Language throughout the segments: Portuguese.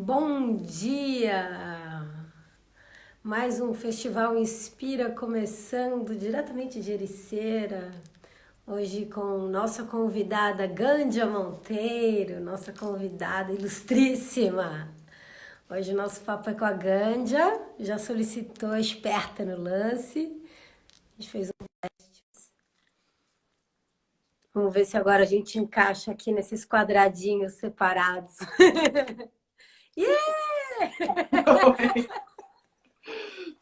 Bom dia! Mais um Festival Inspira começando diretamente de Ericeira. Hoje com nossa convidada Gândia Monteiro, nossa convidada ilustríssima. Hoje o nosso papo é com a Gândia, já solicitou a esperta no lance. A gente fez um... Vamos ver se agora a gente encaixa aqui nesses quadradinhos separados. Oi,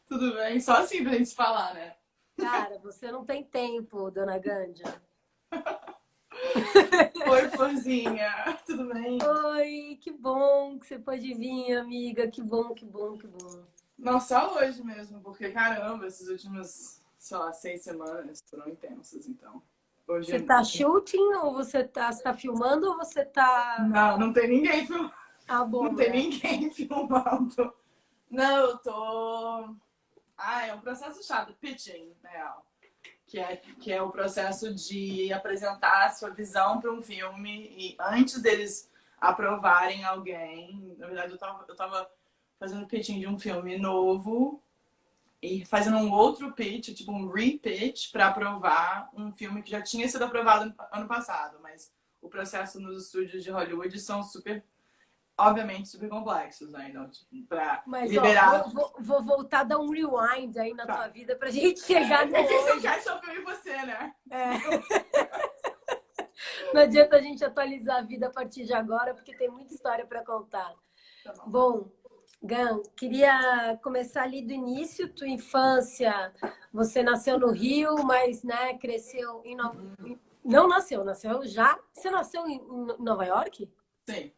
tudo bem? Só assim pra gente se falar, né? Cara, você não tem tempo, dona Gândia. Oi, Florzinha, tudo bem? Oi, que bom que você pode vir, amiga. Que bom, que bom, que bom. Não, só hoje mesmo, porque caramba, essas últimas, sei lá, 6 semanas foram intensas, então. Hoje Você tá shooting ou você tá filmando ou você tá... não tem ninguém filmando. Ah, Não bom, tem né? ninguém filmando. Não, eu tô. É um processo chato, pitching, na real. Que é o processo de apresentar a sua visão para um filme e antes deles aprovarem alguém. Na verdade, eu tava fazendo pitching de um filme novo e fazendo um outro pitch, tipo um re-pitch, para aprovar um filme que já tinha sido aprovado ano passado. Mas o processo nos estúdios de Hollywood são super, obviamente, super complexos, né? Então, tipo, para Mas, ó, liberar. vou voltar a dar um rewind aí na tua Tá. vida pra gente chegar no É que esse é o hoje. cachorro e você, né? É. Não adianta a gente atualizar a vida a partir de agora, porque tem muita história para contar. Tá bom. Bom, Gan, queria começar ali do início, tua infância. Você nasceu no Rio, mas, né, cresceu em Não nasceu, nasceu já. Você nasceu em Nova York? Sim.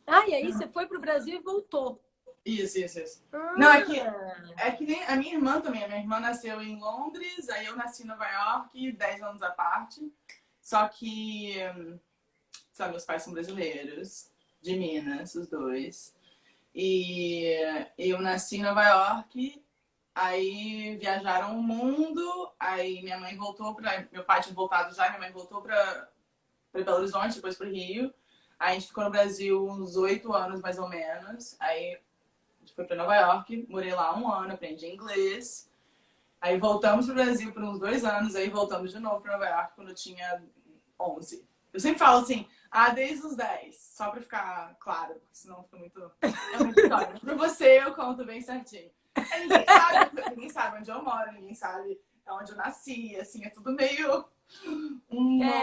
Ah, e aí você foi para o Brasil e voltou. Isso. Não, Ah, é que nem a minha irmã também. A minha irmã nasceu em Londres, aí eu nasci em Nova York, 10 anos à parte. Só que, sabe, meus pais são brasileiros, de Minas, os dois. E eu nasci em Nova York, aí viajaram o mundo, aí minha mãe voltou para. Meu pai tinha voltado já, minha mãe voltou para Belo Horizonte, depois para o Rio. Aí a gente ficou no Brasil uns 8 anos, mais ou menos. Aí a gente foi para Nova York, morei lá um ano, aprendi inglês. Aí voltamos pro Brasil por uns 2 anos, aí voltamos de novo para Nova York quando eu tinha 11. Eu sempre falo assim, desde os 10, só para ficar claro, porque senão fica muito... É muito história. Para você eu conto bem certinho. Aí ninguém sabe onde eu moro, ninguém sabe onde eu nasci, assim, é tudo meio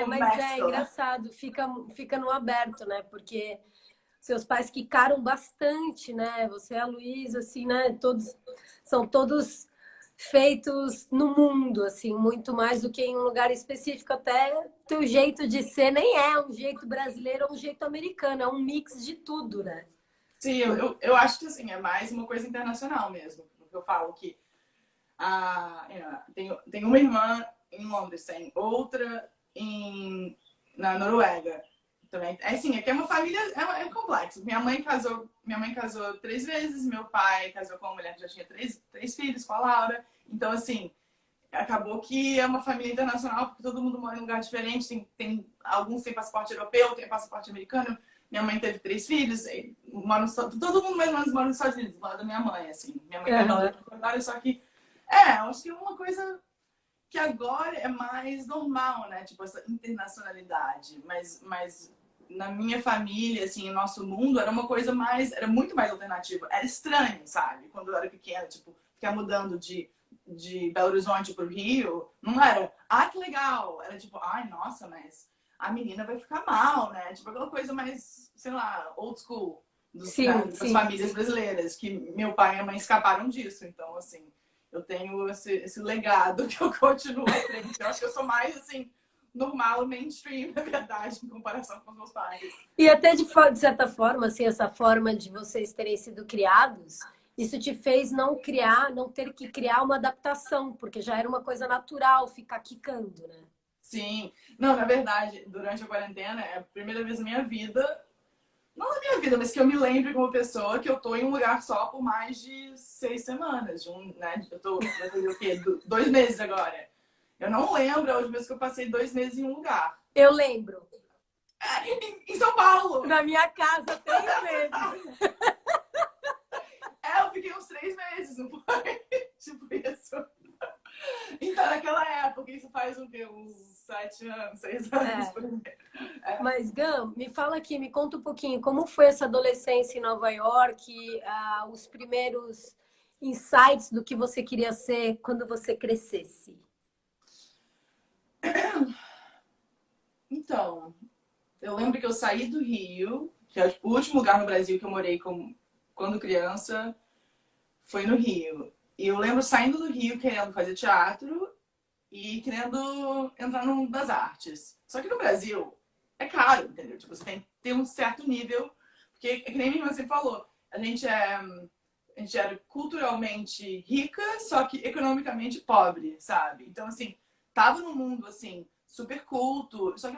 mas é mescla. engraçado, fica no aberto, né? Porque seus pais quicaram bastante, né? Você e a Luísa, assim, né? São todos feitos no mundo, assim, muito mais do que em um lugar específico. Até teu jeito de ser nem é um jeito brasileiro, é um jeito americano, é um mix de tudo, né? Sim, eu acho que assim, é mais uma coisa internacional mesmo. Porque eu falo que tem uma irmã em Londres, tem outra na Noruega também. É assim, aqui é uma família, é complexo. Minha mãe casou 3 vezes, meu pai casou com uma mulher que já tinha três filhos, com a Laura. Então, assim, acabou que é uma família internacional, porque todo mundo mora em um lugar diferente. Alguns têm passaporte europeu, tem passaporte americano. Minha mãe teve 3 filhos, todo mundo mais ou menos mora nos Estados Unidos, do lado da minha mãe, assim. Minha mãe tá Uhum. agora, só que, eu acho que é uma coisa que agora é mais normal, né? Tipo, essa internacionalidade. Mas na minha família, assim, no nosso mundo, era muito mais alternativa. Era estranho, sabe? Quando eu era pequena, tipo, ficar mudando de Belo Horizonte pro Rio, não era, que legal. Era tipo, ai, nossa, mas a menina vai ficar mal, né? Tipo, aquela coisa mais, sei lá, old school Sim, das sim. famílias brasileiras, que meu pai e minha mãe escaparam disso. Então, assim, eu tenho esse legado que eu continuo à frente. Eu acho que eu sou mais, assim, normal, mainstream, na verdade, em comparação com os meus pais. E até de certa forma, assim, essa forma de vocês terem sido criados, isso te fez não ter que criar uma adaptação, porque já era uma coisa natural ficar quicando, né? Sim. Não, na verdade, durante a quarentena, é a primeira vez na minha vida, não na minha vida, mas que eu me lembro como pessoa que eu tô em um lugar só por mais de 6 semanas. Né? Vai fazer o quê? 2 meses agora. Eu não lembro a última vez que eu passei 2 meses em um lugar. Eu lembro. Em São Paulo! Na minha casa, 3 meses. não foi? Tipo isso. Então, naquela época, isso faz o quê? Uns 7 anos, 6 anos. Mas, Gam, me fala aqui, me conta um pouquinho, como foi essa adolescência em Nova York, os primeiros insights do que você queria ser quando você crescesse? Então, eu lembro que eu saí do Rio, que é o último lugar no Brasil que eu morei quando criança, foi no Rio. E eu lembro saindo do Rio querendo fazer teatro e querendo entrar no das artes. Só que no Brasil é caro, entendeu? Tipo, você tem que ter um certo nível, porque é que nem minha irmã sempre falou, a gente era culturalmente rica, só que economicamente pobre, sabe? Então, assim, tava num mundo, assim, super culto, só que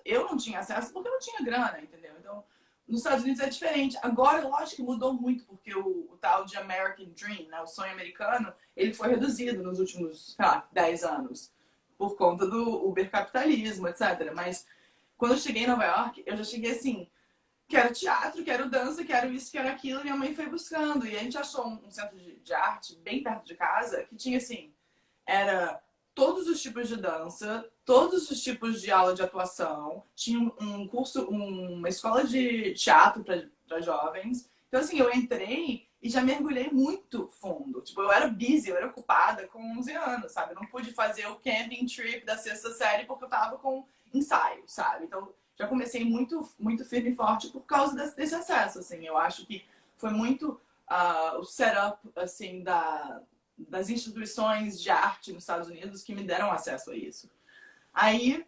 eu não tinha acesso porque eu não tinha grana, entendeu? Então, nos Estados Unidos é diferente. Agora, lógico que mudou muito, porque o tal de American Dream, né, o sonho americano, ele foi reduzido nos últimos, sei lá, 10 anos, por conta do ubercapitalismo, etc. Mas quando eu cheguei em Nova York, eu já cheguei assim, quero teatro, quero dança, quero isso, quero aquilo. Minha mãe foi buscando. E a gente achou um centro de arte bem perto de casa que tinha assim, era todos os tipos de dança, todos os tipos de aula de atuação, tinha um curso, uma escola de teatro para jovens. Então, assim, eu entrei e já mergulhei muito fundo. Tipo, eu era busy, eu era ocupada com 11 anos, sabe? Eu não pude fazer o camping trip da sexta série porque eu tava com ensaio, sabe? Então, já comecei muito, muito firme e forte por causa desse acesso, assim. Eu acho que foi muito o setup, assim, das instituições de arte nos Estados Unidos que me deram acesso a isso. Aí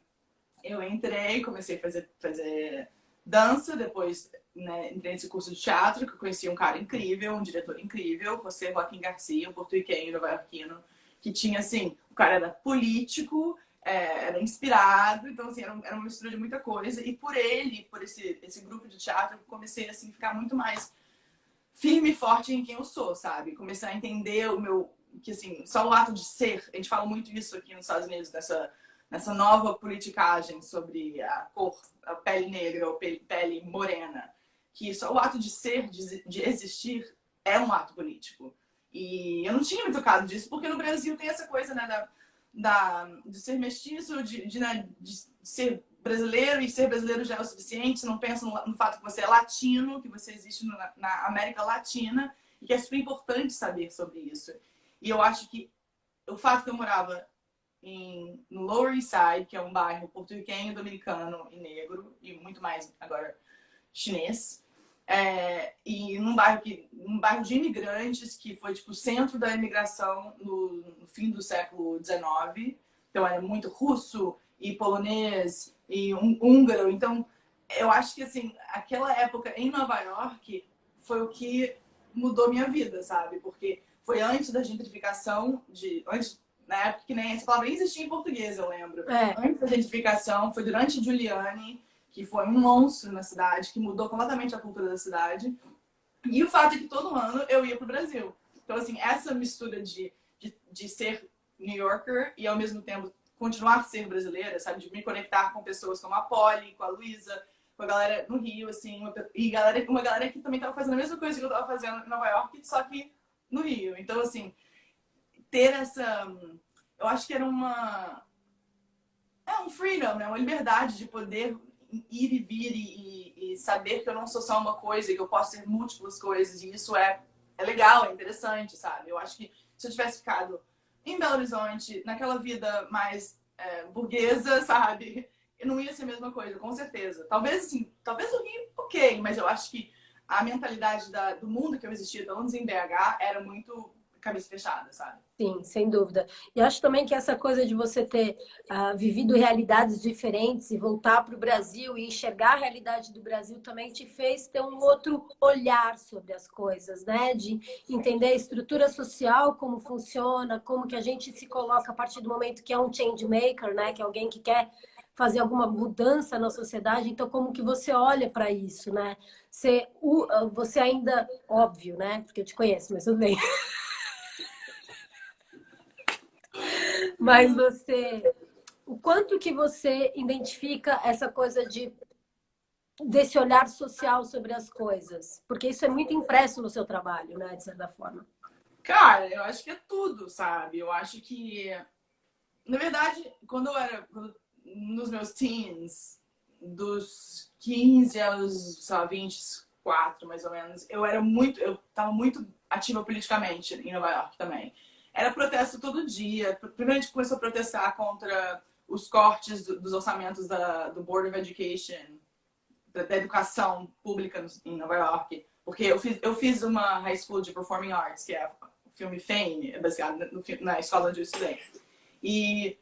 eu entrei, comecei a fazer dança, depois né, entrei nesse curso de teatro, que eu conheci um cara incrível, um diretor incrível, José Joaquim Garcia, um porto-riquenho, nova-iorquino, que tinha, assim, o cara era político, era inspirado, então, assim, era uma mistura de muita coisa, e por ele, por esse grupo de teatro, eu comecei, assim, a ficar muito mais firme e forte em quem eu sou, sabe? Comecei a entender que assim, só o ato de ser, a gente fala muito isso aqui nos Estados Unidos, nessa nova politicagem sobre a cor, a pele negra ou pele morena, que só o ato de ser, de existir, é um ato político. E eu não tinha me tocado disso, porque no Brasil tem essa coisa, né, de ser mestiço, de ser brasileiro, e ser brasileiro já é o suficiente, você não pensa no fato que você é latino, que você existe na América Latina, e que é super importante saber sobre isso. E eu acho que o fato que eu morava no Lower East Side, que é um bairro porto-riquenho, dominicano e negro, e muito mais agora chinês, e num bairro de imigrantes, que foi tipo o centro da imigração no fim do século XIX, então era muito russo e polonês e húngaro, então eu acho que assim, aquela época em Nova York foi o que mudou minha vida, sabe? Porque foi antes da gentrificação, na época que nem essa palavra nem existia em português, eu lembro. Antes da gentrificação, foi durante Giuliani, que foi um monstro na cidade, que mudou completamente a cultura da cidade. E o fato é que todo ano eu ia pro Brasil. Então, assim, essa mistura de ser New Yorker e ao mesmo tempo continuar a ser brasileira, sabe? De me conectar com pessoas como a Polly, com a Luísa, com a galera no Rio, assim, uma galera que também tava fazendo a mesma coisa que eu tava fazendo em Nova York, só que no Rio. Então, assim, ter essa... Eu acho que era um freedom, né? Uma liberdade de poder ir e vir e saber que eu não sou só uma coisa e que eu posso ser múltiplas coisas. E isso é legal, é interessante, sabe? Eu acho que se eu tivesse ficado em Belo Horizonte, naquela vida mais burguesa, sabe? Não ia ser a mesma coisa, com certeza. Talvez, assim, talvez o Rio, ok, mas eu acho que a mentalidade do mundo que eu existia, pelo menos em BH, era muito cabeça fechada, sabe? Sim, sem dúvida. E acho também que essa coisa de você ter vivido realidades diferentes e voltar para o Brasil e enxergar a realidade do Brasil também te fez ter um outro olhar sobre as coisas, né? De entender a estrutura social, como funciona, como que a gente se coloca a partir do momento que é um change maker, né? Que é alguém que quer fazer alguma mudança na sociedade. Então, como que você olha para isso, né? Você ainda, óbvio, né? Porque eu te conheço, mas tudo bem. Mas o quanto que você identifica essa coisa desse olhar social sobre as coisas? Porque isso é muito impresso no seu trabalho, né, de certa forma. Cara, eu acho que é tudo, sabe? Eu acho que, na verdade, nos meus teens, dos 15 aos, sei lá, 24, mais ou menos, eu tava muito ativa politicamente em Nova York também. Era protesto todo dia. Primeiro a gente começou a protestar contra os cortes dos orçamentos do Board of Education, da educação pública em Nova York. Porque eu fiz uma high school de performing arts, que é o filme Fame, baseado na escola onde eu estudei. E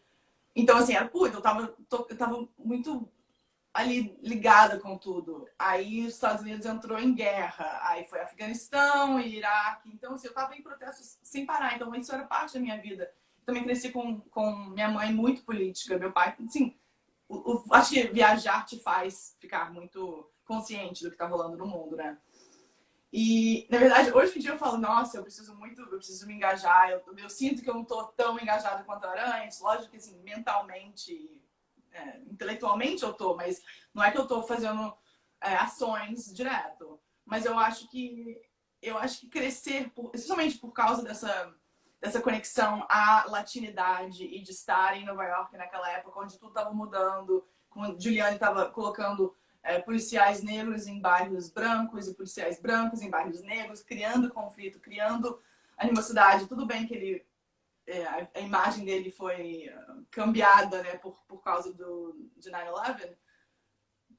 então, assim, eu tava muito ali ligada com tudo. Aí os Estados Unidos entrou em guerra, aí foi Afeganistão, Iraque. Então, assim, eu tava em protestos sem parar. Então, isso era parte da minha vida. Também cresci com minha mãe muito política, meu pai, assim, acho que viajar te faz ficar muito consciente do que tá rolando no mundo, né? E, na verdade, hoje em dia eu falo, nossa, eu preciso me engajar. Eu sinto que eu não tô tão engajada quanto eu era antes. Lógico que, assim, mentalmente, intelectualmente eu tô, mas não é que eu tô fazendo ações direto. Mas eu acho que crescer, especialmente por causa dessa conexão à latinidade e de estar em Nova York naquela época, onde tudo estava mudando, quando Giuliani estava colocando policiais negros em bairros brancos e policiais brancos em bairros negros, criando conflito, criando animosidade. Tudo bem que a imagem dele foi cambiada, né, por causa de 9/11.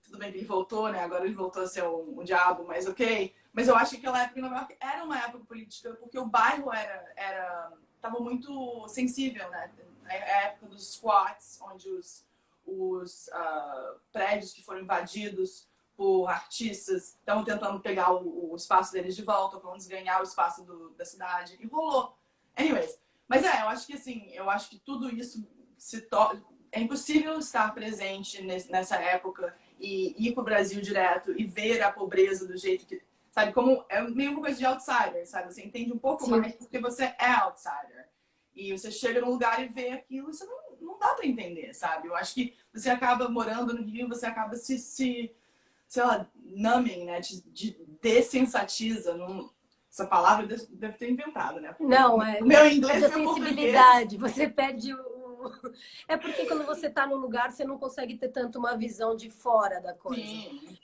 Tudo bem que ele voltou, né? Agora ele voltou a ser um diabo, mas ok. Mas eu acho que aquela época em Nova York era uma época política, porque o bairro tava muito sensível, né? A época dos squats, onde os prédios que foram invadidos por artistas estavam tentando pegar o espaço deles de volta, para eles ganhar o espaço da cidade. E rolou. Anyways. Mas eu acho que assim, eu acho que tudo isso é impossível estar presente nessa época e ir para o Brasil direto e ver a pobreza do jeito que. Sabe, como é meio uma coisa de outsider, sabe? Você entende um pouco Sim. mais porque você é outsider. E você chega num lugar e vê aquilo e você não dá para entender, sabe? Eu acho que você acaba morando no Rio, você acaba sei lá, numbing, né? De dessensatiza. Essa palavra deve ter inventado, né? Porque Não, o meu inglês da e meu português. sensibilidade. Você perde o. É porque quando você está no lugar, você não consegue ter tanto uma visão de fora da coisa. Sim.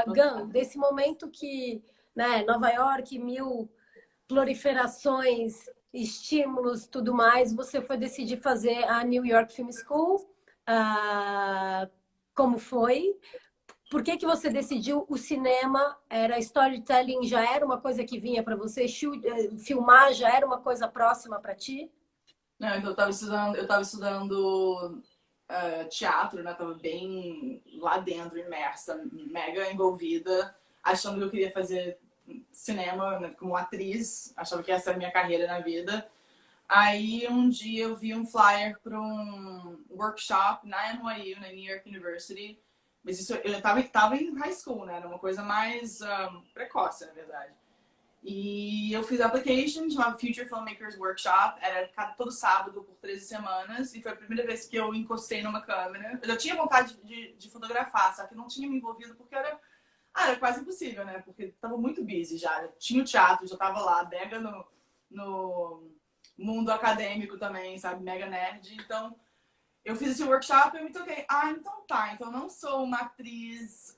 Gun, desse momento que, né, Nova York, mil proliferações, estímulos, tudo mais, você foi decidir fazer a New York Film School. Como foi? Por que que você decidiu o cinema? Era storytelling, já era uma coisa que vinha para você? Filmar já era uma coisa próxima para ti? Não, então eu tava estudando teatro, né? Tava bem lá dentro, imersa, mega envolvida, achando que eu queria fazer cinema, né, como atriz, achava que essa era a minha carreira na vida. Aí um dia eu vi um flyer para um workshop na NYU, na New York University. Mas isso eu tava em high school, né? Era uma coisa mais precoce, na verdade. E eu fiz a application, chamava Future Filmmakers Workshop, era todo sábado por 13 semanas, e foi a primeira vez que eu encostei numa câmera. Eu já tinha vontade de fotografar, só que não tinha me envolvido porque era quase impossível, né? Porque tava muito busy já. Tinha o teatro, já tava lá, mega no mundo acadêmico também, sabe? Mega nerd. Então, eu fiz esse workshop e eu me toquei. Então tá. Então, eu não sou uma atriz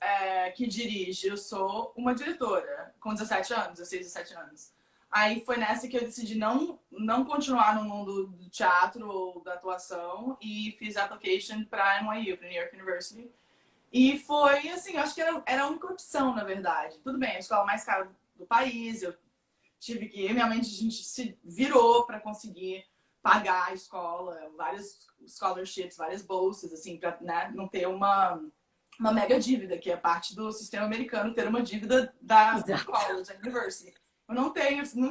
que dirige, eu sou uma diretora com 17 anos, 16, 17 anos. Aí foi nessa que eu decidi não continuar no mundo do teatro ou da atuação e fiz a application para NYU, para New York University. E foi assim, eu acho que era a única opção, na verdade. Tudo bem, a escola mais cara do país, eu tive que, minha mãe, a gente se virou para conseguir pagar a escola, vários scholarships, várias bolsas, assim, para, né, não ter uma mega dívida, que é parte do sistema americano, ter uma dívida da college, da university. Eu não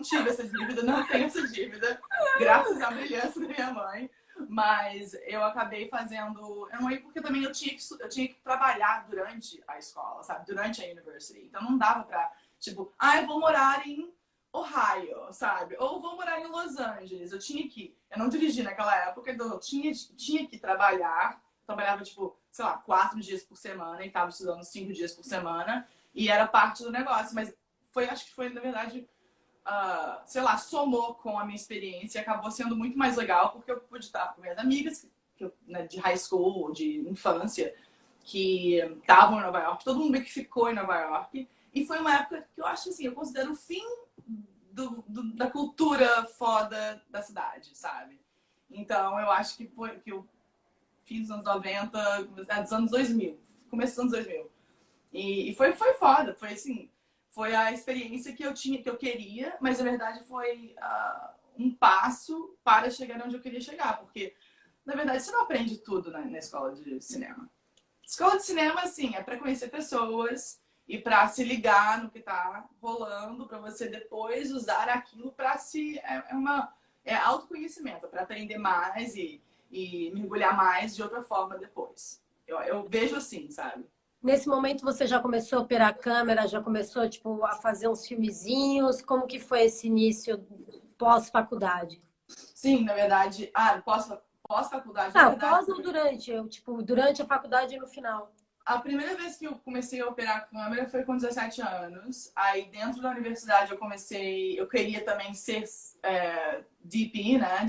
tive essa dívida, não tenho essa dívida, graças à brilhância da minha mãe. Mas eu acabei fazendo. Eu não ia porque também eu tinha que trabalhar durante a escola, sabe? Durante a university. Então não dava pra, tipo, eu vou morar em Ohio, sabe? Ou vou morar em Los Angeles. Eu não dirigi naquela época, então eu tinha que trabalhar. Trabalhava, tipo, sei lá, 4 dias por semana e tava estudando 5 dias por semana. E era parte do negócio. Mas acho que foi, na verdade, sei lá, somou com a minha experiência e acabou sendo muito mais legal, porque eu pude estar com minhas amigas né, de high school, de infância, que estavam em Nova York, todo mundo meio que ficou em Nova York. E foi uma época que eu acho assim, eu considero o fim da cultura foda da cidade, sabe? Então eu acho que foi que eu fiz nos anos 90, dos anos 2000, começo dos anos 2000. E foi foda, foi assim, foi a experiência que eu tinha, que eu queria, mas na verdade foi um passo para chegar onde eu queria chegar, porque na verdade você não aprende tudo na escola de cinema. Escola de cinema, assim, é para conhecer pessoas e para se ligar no que tá rolando, para você depois usar aquilo para se. É autoconhecimento, para aprender mais e mergulhar mais de outra forma depois. Eu vejo assim, sabe? Nesse momento você já começou a operar a câmera, já começou, tipo, a fazer uns filmezinhos? Como que foi esse início pós-faculdade? Sim, na verdade. Pós-faculdade, na Ah, verdade. pós ou durante? Eu, tipo, durante a faculdade e no final. A primeira vez que eu comecei a operar a câmera foi com 17 anos. Aí dentro da universidade eu queria também ser DP, né?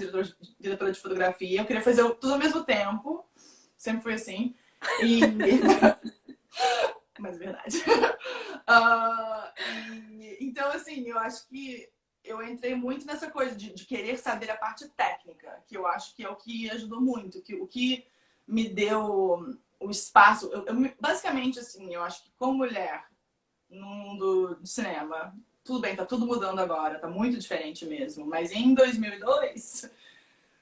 Diretora de fotografia. Eu queria fazer tudo ao mesmo tempo. Sempre foi assim. E... Mas é verdade. Então, assim, eu acho que eu entrei muito nessa coisa de querer saber a parte técnica, que eu acho que é o que ajudou muito, o que me deu o espaço. Basicamente, assim, eu acho que como mulher no mundo do cinema, tudo bem, tá tudo mudando agora, tá muito diferente mesmo, mas em 2002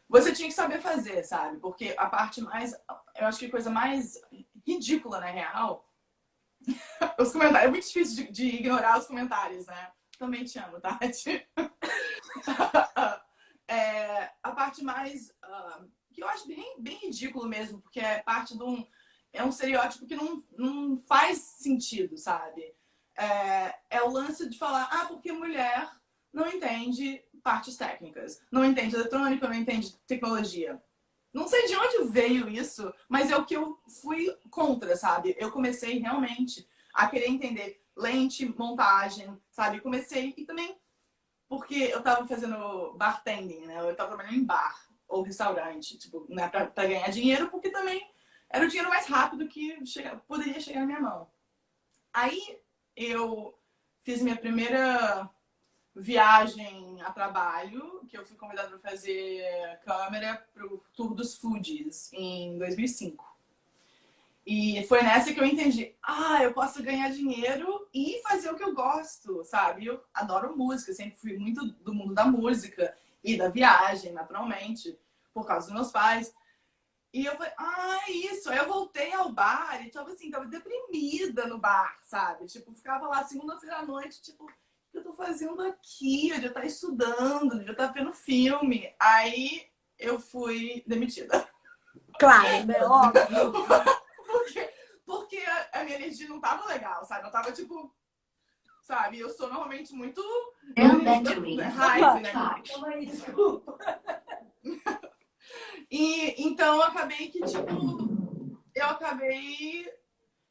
você tinha que saber fazer, sabe? Porque a parte mais, eu acho que a coisa mais ridícula, na real, os comentários, é muito difícil de ignorar os comentários, né? Também te amo, Tati. A parte mais que eu acho bem ridículo mesmo, porque é parte de um estereótipo que não faz sentido, sabe? É o lance de falar, porque mulher não entende partes técnicas, não entende eletrônica, não entende tecnologia. Não sei de onde veio isso, mas é o que eu fui contra, sabe? Eu comecei realmente a querer entender lente, montagem, sabe? Comecei e também porque eu tava fazendo bartending, né? Eu tava trabalhando em bar ou restaurante, tipo, né? Pra ganhar dinheiro, porque também era o dinheiro mais rápido que poderia chegar na minha mão. Aí eu fiz minha primeira viagem a trabalho, que eu fui convidada para fazer câmera pro Tour dos Foodies em 2005. E foi nessa que eu entendi, eu posso ganhar dinheiro e fazer o que eu gosto, sabe? Eu adoro música, sempre fui muito do mundo da música e da viagem, naturalmente, por causa dos meus pais. E eu falei, isso. Aí eu voltei ao bar e tava assim, tava deprimida no bar, sabe? Tipo, ficava lá segunda-feira à noite, tipo, o que eu tô fazendo aqui? Eu devia estar estudando, eu devia estar vendo filme. Aí eu fui demitida. Claro, né? Óbvio. Porque a minha energia não tava legal, sabe? Eu tava tipo, sabe? Eu sou normalmente muito raiva, né? Desculpa. E então eu acabei que, tipo,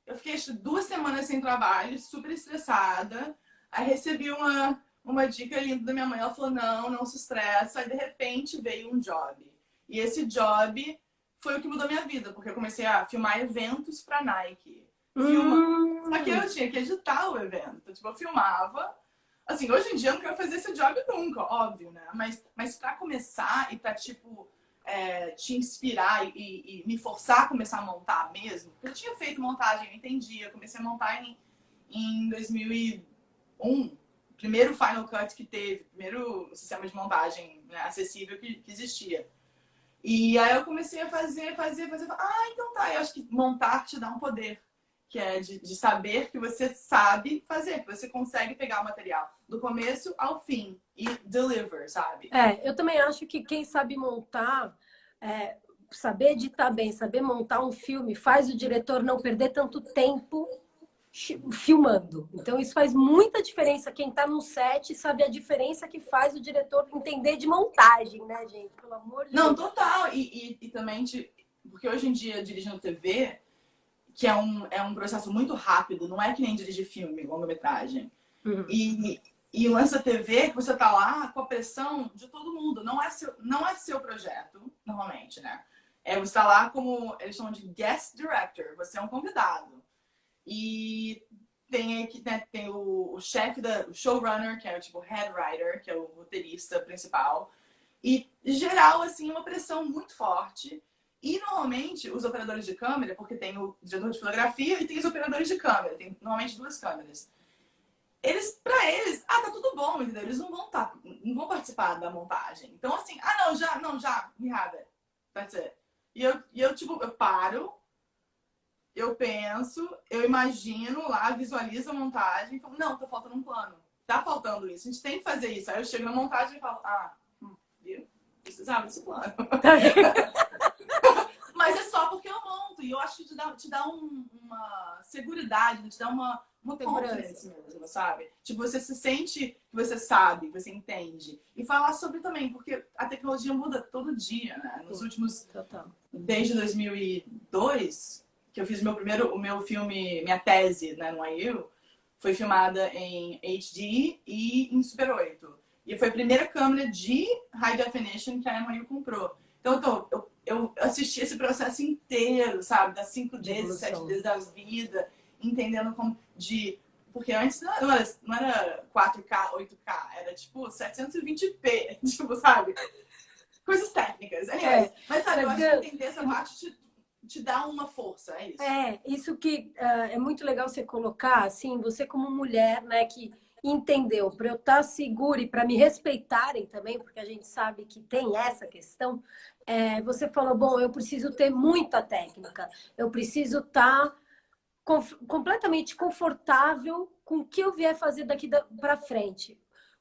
eu fiquei 2 semanas sem trabalho, super estressada. Aí recebi uma dica linda da minha mãe. Ela falou: não se estressa. Aí de repente veio um job. E esse job foi o que mudou minha vida, porque eu comecei a filmar eventos pra Nike. Só que eu tinha que editar o evento. Tipo, eu filmava. Assim, hoje em dia eu não quero fazer esse job nunca, óbvio, né? Mas pra começar e pra, tipo, te inspirar e me forçar a começar a montar mesmo. Eu tinha feito montagem, eu entendia. Eu comecei a montar em 2001. Primeiro Final Cut que teve, primeiro sistema de montagem, né, acessível que existia. E aí eu comecei a fazer. Então tá, eu acho que montar te dá um poder. Que é de saber que você sabe fazer, que você consegue pegar o material do começo ao fim e deliver, sabe? Eu também acho que quem sabe montar, saber editar bem, saber montar um filme, faz o diretor não perder tanto tempo filmando. Então, isso faz muita diferença. Quem está no set sabe a diferença que faz o diretor entender de montagem, né, gente? Pelo amor de Deus. Não, total. E também, porque hoje em dia, dirigindo TV, que é um processo muito rápido, não é que nem dirigir filme, longa-metragem. Uhum. E E o lance da TV é que você tá lá com a pressão de todo mundo. Não é seu projeto, normalmente, né? Você tá lá como, eles chamam de guest director. Você é um convidado. E tem, né, tem o chefe, o showrunner, que é o tipo head writer, que é o roteirista principal. E, em geral, assim, uma pressão muito forte. E, normalmente, os operadores de câmera, porque tem o diretor de fotografia e tem os operadores de câmera. Tem, normalmente, 2 câmeras. Pra eles, tá tudo bom, entendeu? Eles não vão participar da montagem. Então, assim, não, já, mirrada. That's it. E eu, tipo, eu paro, eu penso, eu imagino lá, visualizo a montagem e falo, não, tá faltando um plano. Tá faltando isso, a gente tem que fazer isso. Aí eu chego na montagem e falo, viu? Precisava desse plano. Mas é só porque eu monto. E eu acho que te dá uma seguridade, te dá uma confiança mesmo, sabe? Tipo, você se sente que você sabe, que você entende. E falar sobre também, porque a tecnologia muda todo dia, né? Nos últimos... Total. Desde 2002, que eu fiz o meu filme, minha tese, né, no IU, foi filmada em HD e em Super 8. E foi a primeira câmera de High Definition que a NYU comprou. Então, eu assisti esse processo inteiro, sabe? Das 5Ds, 7Ds da vida, entendendo como porque antes não era 4K, 8K, era tipo 720p, tipo, sabe? Coisas técnicas. Mas, sabe, eu acho que entender essa parte te dá uma força, é isso. Isso que é muito legal você colocar, assim, você como mulher, né, que entendeu, para eu estar segura e para me respeitarem também, porque a gente sabe que tem essa questão, você falou, bom, eu preciso ter muita técnica, eu preciso estar completamente confortável com o que eu vier fazer daqui para frente.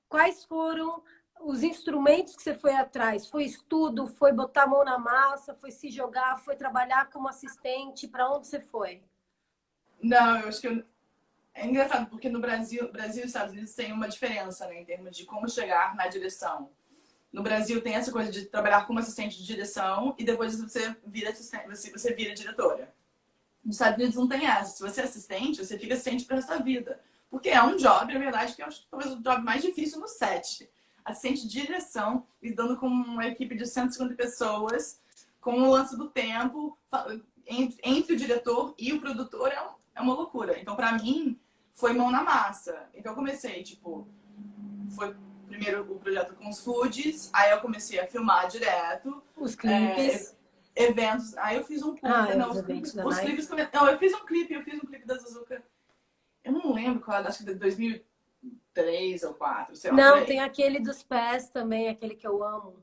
Quais foram os instrumentos que você foi atrás? Foi estudo, foi botar a mão na massa, foi se jogar, foi trabalhar como assistente? Para onde você foi? Não, eu acho que é engraçado, porque no Brasil e Estados Unidos tem uma diferença, né, em termos de como chegar na direção. No Brasil tem essa coisa de trabalhar como assistente de direção e depois você vira assistente, você vira diretora. Nos Estados Unidos não tem essa. Se você é assistente, você fica assistente para essa vida. Porque é um job, na verdade, que eu acho que talvez o job mais difícil no set. Assistente de direção, lidando com uma equipe de 150 pessoas, com o lance do tempo, entre o diretor e o produtor, é uma loucura. Então, para mim, foi mão na massa. Então, eu comecei, tipo, foi primeiro o projeto com os foods, aí eu comecei a filmar direto. Os clipes. Eventos. Aí eu fiz um curta. Não, os clipes não, eu fiz um clipe da Suzuka. Eu não lembro qual, acho que de 2003 ou 2004, sei lá. Não, tem aquele dos pés também, aquele que eu amo.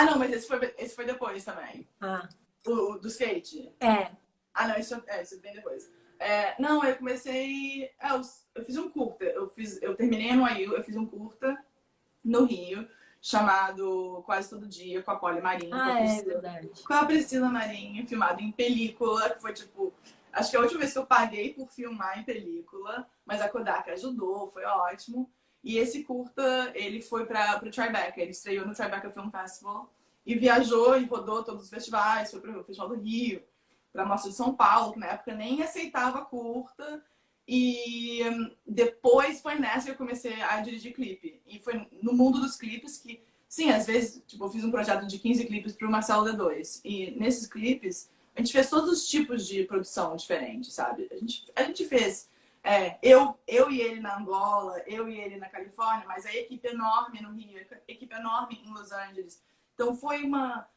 Não, mas esse foi depois também. O do skate? Não, isso é bem depois. Não, eu comecei. Eu fiz um curta. Eu terminei no IU, eu fiz um curta no Rio, chamado Quase Todo Dia, com a Polly Marinho. Verdade. Com a Priscila Marinho, filmado em película, que foi tipo... Acho que é a última vez que eu paguei por filmar em película, mas a Kodak ajudou, foi ótimo. E esse curta, ele foi pro Tribeca, ele estreou no Tribeca Film Festival e viajou e rodou todos os festivais, foi pro Festival do Rio, pra Mostra de São Paulo, que na época nem aceitava curta. E depois foi nessa que eu comecei a dirigir clipe. E foi no mundo dos clipes que, sim, às vezes, tipo, eu fiz um projeto de 15 clipes pro Marcelo D2. E nesses clipes, a gente fez todos os tipos de produção diferentes, sabe? A gente fez eu e ele na Angola, eu e ele na Califórnia, mas a equipe enorme no Rio, a equipe enorme em Los Angeles. Então foi uma...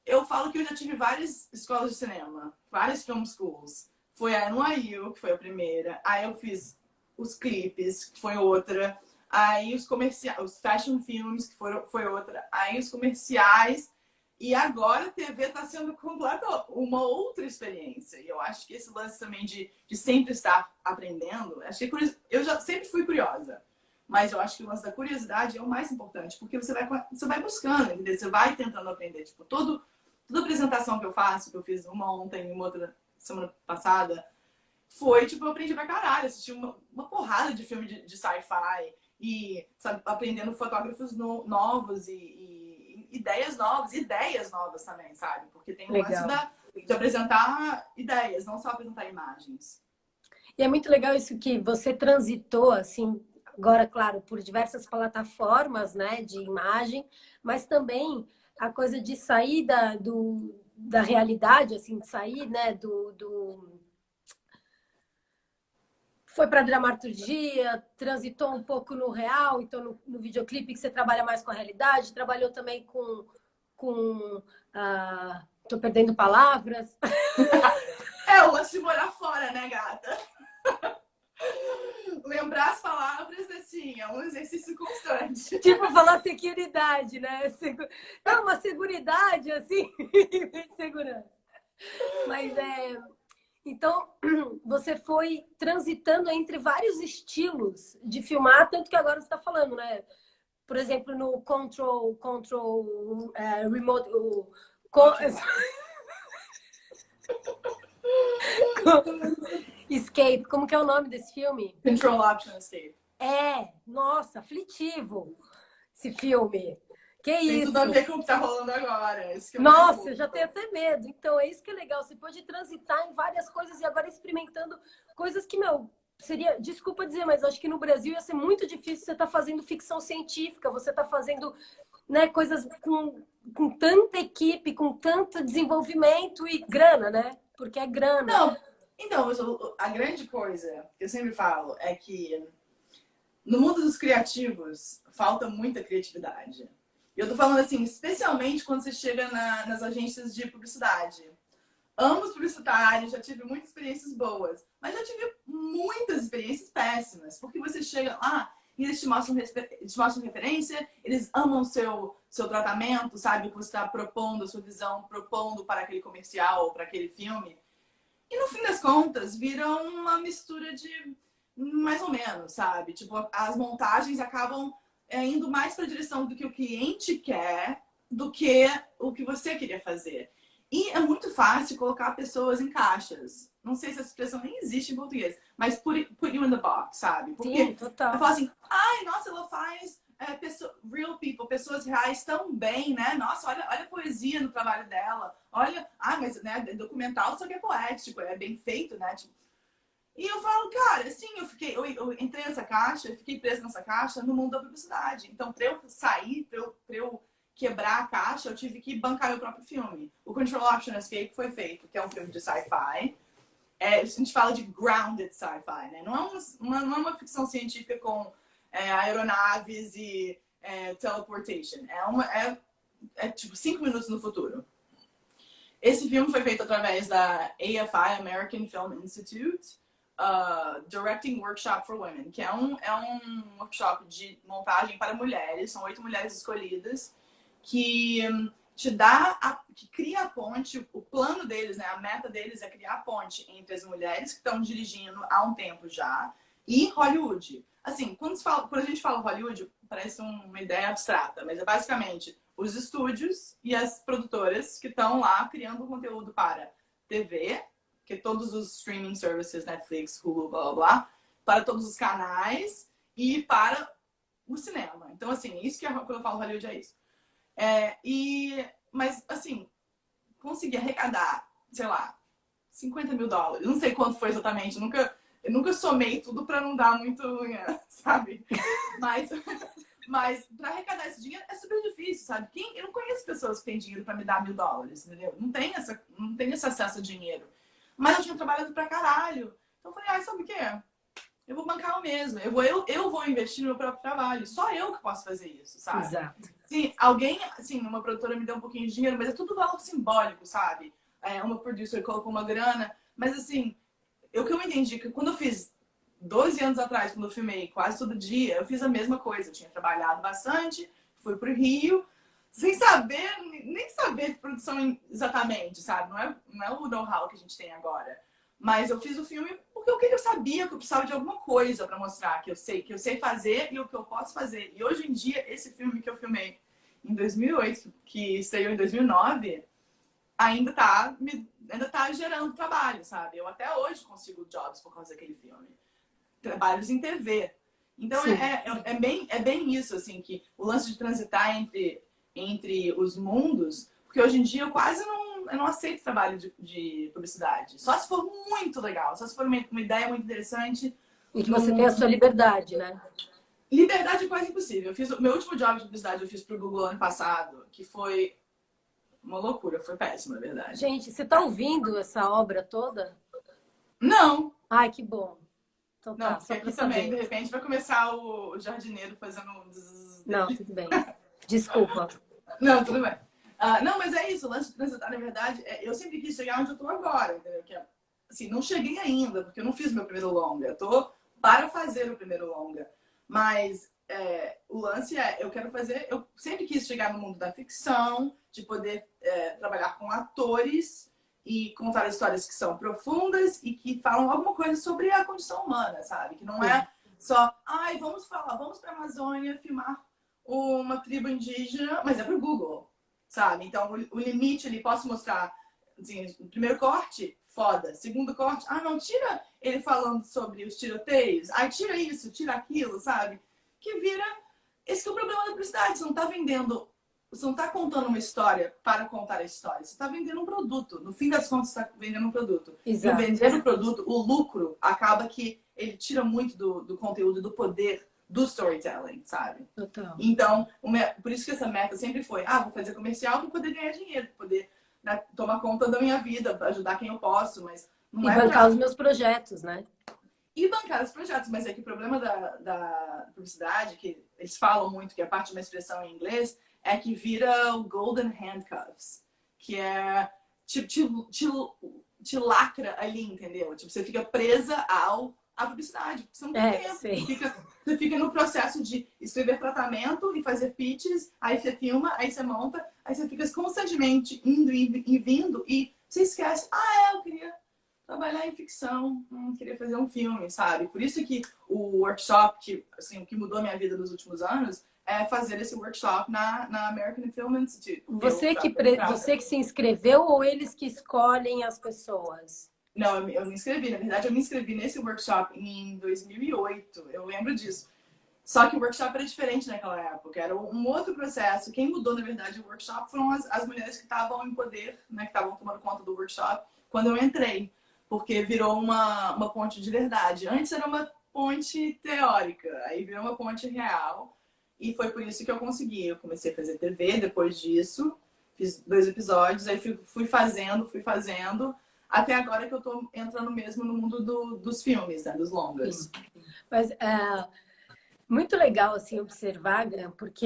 Eu falo que eu já tive várias escolas de cinema, várias film schools. Foi a NYU, que foi a primeira. Aí eu fiz os clipes, que foi outra. Aí os comerciais, os fashion films, que foi outra. Aí os comerciais. E agora a TV está sendo uma outra experiência. E eu acho que esse lance também de sempre estar aprendendo, acho que eu já sempre fui curiosa. Mas eu acho que o lance da curiosidade é o mais importante, porque você vai buscando, entendeu? Você vai tentando aprender. Tipo, toda apresentação que eu faço, que eu fiz uma ontem, uma outra semana passada, foi, tipo, eu aprendi pra caralho. Assisti uma porrada de filme de sci-fi e, sabe, aprendendo fotógrafos novos e ideias novas também, sabe? Porque tem o lance de apresentar ideias, não só apresentar imagens. E é muito legal isso que você transitou, assim, agora, claro, por diversas plataformas, né, de imagem, mas também a coisa de sair da realidade, assim, de sair, né, foi para dramaturgia, transitou um pouco no real, então no videoclipe que você trabalha mais com a realidade, trabalhou também com tô perdendo palavras. É o lance de morar fora, né, gata? Lembrar as palavras, assim, é um exercício constante. Tipo, falar seguridade, né? Não, uma seguridade, assim, segurança. Mas então, você foi transitando entre vários estilos de filmar, tanto que agora você está falando, né? Por exemplo, no Remote... Escape, como que é o nome desse filme? Control Option Escape. Nossa, aflitivo esse filme. Que Tem isso? tudo a ver com o que tá rolando agora. Isso que é Nossa, eu já tenho até medo. Então, é isso que é legal. Você pode transitar em várias coisas e agora experimentando coisas que, seria, desculpa dizer, mas acho que no Brasil ia ser muito difícil você estar fazendo ficção científica, você está fazendo, né, coisas com tanta equipe, com tanto desenvolvimento e grana, né? Porque é grana. Não, então, a grande coisa que eu sempre falo é que no mundo dos criativos falta muita criatividade. E eu tô falando assim, especialmente quando você chega nas agências de publicidade. Amo os publicitários, já tive muitas experiências boas, mas já tive muitas experiências péssimas, porque você chega lá e eles te mostram referência, eles amam seu tratamento, sabe? O que você está propondo, a sua visão, propondo para aquele comercial ou para aquele filme. E no fim das contas, viram uma mistura de mais ou menos, sabe? Tipo, as montagens acabam indo mais para a direção do que o cliente quer do que o que você queria fazer. E é muito fácil colocar pessoas em caixas. Não sei se essa expressão nem existe em português, mas put you in the box, sabe? Porque Sim, total. eu falo assim, ai, nossa, ela faz real people, pessoas reais tão bem, né? Nossa, olha a poesia no trabalho dela. Olha, mas né, documental só que é poético, é bem feito, né? Tipo, e eu falo, cara, assim, eu entrei nessa caixa, eu fiquei presa nessa caixa no mundo da publicidade. Então, para eu sair, para eu quebrar a caixa, eu tive que bancar meu próprio filme. O Control Option Escape foi feito, que é um filme de sci-fi. A gente fala de grounded sci-fi, né? Não é uma ficção científica com aeronaves e teleportation. É tipo 5 minutos no futuro. Esse filme foi feito através da AFI, American Film Institute, Directing Workshop for Women, que é um workshop de montagem para mulheres. São 8 mulheres escolhidas que que cria a ponte. O plano deles, né, a meta deles é criar a ponte entre as mulheres que estão dirigindo há um tempo já e Hollywood. Assim, quando a gente fala Hollywood, parece uma ideia abstrata, mas é basicamente os estúdios e as produtoras que estão lá criando conteúdo para TV, que todos os streaming services, Netflix, Hulu, blá blá blá, para todos os canais e para o cinema. Então, assim, isso que quando eu falo Hollywood é isso. Mas, assim, consegui arrecadar, sei lá, $50 mil. Não sei quanto foi exatamente. Eu nunca somei tudo para não dar muito, sabe? Mas para arrecadar esse dinheiro é super difícil, sabe? Eu não conheço pessoas que têm dinheiro para me dar $1.000, entendeu? Não tem esse acesso a dinheiro. Mas eu tinha trabalhado pra caralho. Então eu falei, sabe o quê? Eu vou bancar eu mesma. Eu vou investir no meu próprio trabalho. Só eu que posso fazer isso, sabe? Exato. Sim, alguém, assim, uma produtora me deu um pouquinho de dinheiro, mas é tudo valor simbólico, sabe? Uma producer colocou uma grana. Mas, assim, o que eu entendi é que quando eu fiz 12 anos atrás, quando eu filmei quase todo dia, eu fiz a mesma coisa. Eu tinha trabalhado bastante, fui pro Rio, sem saber, nem saber de produção exatamente, sabe? Não é o know-how que a gente tem agora. Mas eu fiz o filme porque eu sabia que eu precisava de alguma coisa para mostrar que eu sei fazer e o que eu posso fazer. E hoje em dia, esse filme que eu filmei em 2008, que estreou em 2009, ainda tá gerando trabalho, sabe? Eu até hoje consigo jobs por causa daquele filme. Trabalhos em TV. Então é bem isso, assim, que o lance de transitar entre os mundos, porque hoje em dia eu não aceito trabalho de publicidade. Só se for muito legal, só se for uma ideia muito interessante. E que você tem a sua liberdade, né? Liberdade é quase impossível. O meu último job de publicidade eu fiz pro Google ano passado, que foi uma loucura, foi péssimo, na verdade. Gente, você tá ouvindo essa obra toda? Não, Ai, que bom. Então não, tá, porque só pra aqui também, de saber. repente, vai começar o jardineiro fazendo um zzz Não, dele. tudo bem. Desculpa. Não, tudo bem. Não, mas é isso, o lance de transitar, na verdade, eu sempre quis chegar onde eu tô agora, entendeu? Que assim, não cheguei ainda, porque eu não fiz meu primeiro longa. Eu tô para fazer o primeiro longa. Mas o lance eu quero fazer, eu sempre quis chegar no mundo da ficção, de poder trabalhar com atores e contar histórias que são profundas e que falam alguma coisa sobre a condição humana, sabe? Que não é só, ai, vamos pra Amazônia filmar uma tribo indígena, mas é pro Google, sabe? Então, o limite ali, posso mostrar, assim, o primeiro corte, foda. Segundo corte, não, tira ele falando sobre os tiroteios. Tira isso, tira aquilo, sabe? Que vira... Esse que é o problema da publicidade. Você não tá vendendo... Você não tá contando uma história para contar a história. Você tá vendendo um produto. No fim das contas, você tá vendendo um produto. Exato. E o vender o produto, o lucro, acaba que ele tira muito do conteúdo, do poder do storytelling, sabe? Total. Então, por isso que essa meta sempre foi, vou fazer comercial para poder ganhar dinheiro, para poder, né, tomar conta da minha vida, para ajudar quem eu posso, mas não E bancar os meus projetos, né? E bancar os projetos, mas é que o problema da publicidade, que eles falam muito, que é a parte de uma expressão em inglês, é que vira o golden handcuffs, que é te lacra ali, entendeu? Tipo, você fica presa à publicidade, porque você não tem tempo. Você fica no processo de escrever tratamento e fazer pitches, aí você filma, aí você monta, aí você fica constantemente indo e vindo e você esquece, eu queria trabalhar em ficção, queria fazer um filme, sabe? Por isso que o workshop, que, assim, o que mudou a minha vida nos últimos anos, é fazer esse workshop na American Film Institute. Você que se inscreveu ou eles que escolhem as pessoas? Não, eu me inscrevi. Na verdade, eu me inscrevi nesse workshop em 2008. Eu lembro disso. Só que o workshop era diferente naquela época. Era um outro processo. Quem mudou, na verdade, o workshop foram as mulheres que estavam em poder, né? Que estavam tomando conta do workshop quando eu entrei. Porque virou uma ponte de verdade. Antes era uma ponte teórica. Aí virou uma ponte real. E foi por isso que eu consegui. Eu comecei a fazer TV depois disso. Fiz 2 episódios. Aí fui fazendo. Até agora que eu tô entrando mesmo no mundo dos filmes, né? Dos longas. Sim. Mas muito legal, assim, observar, porque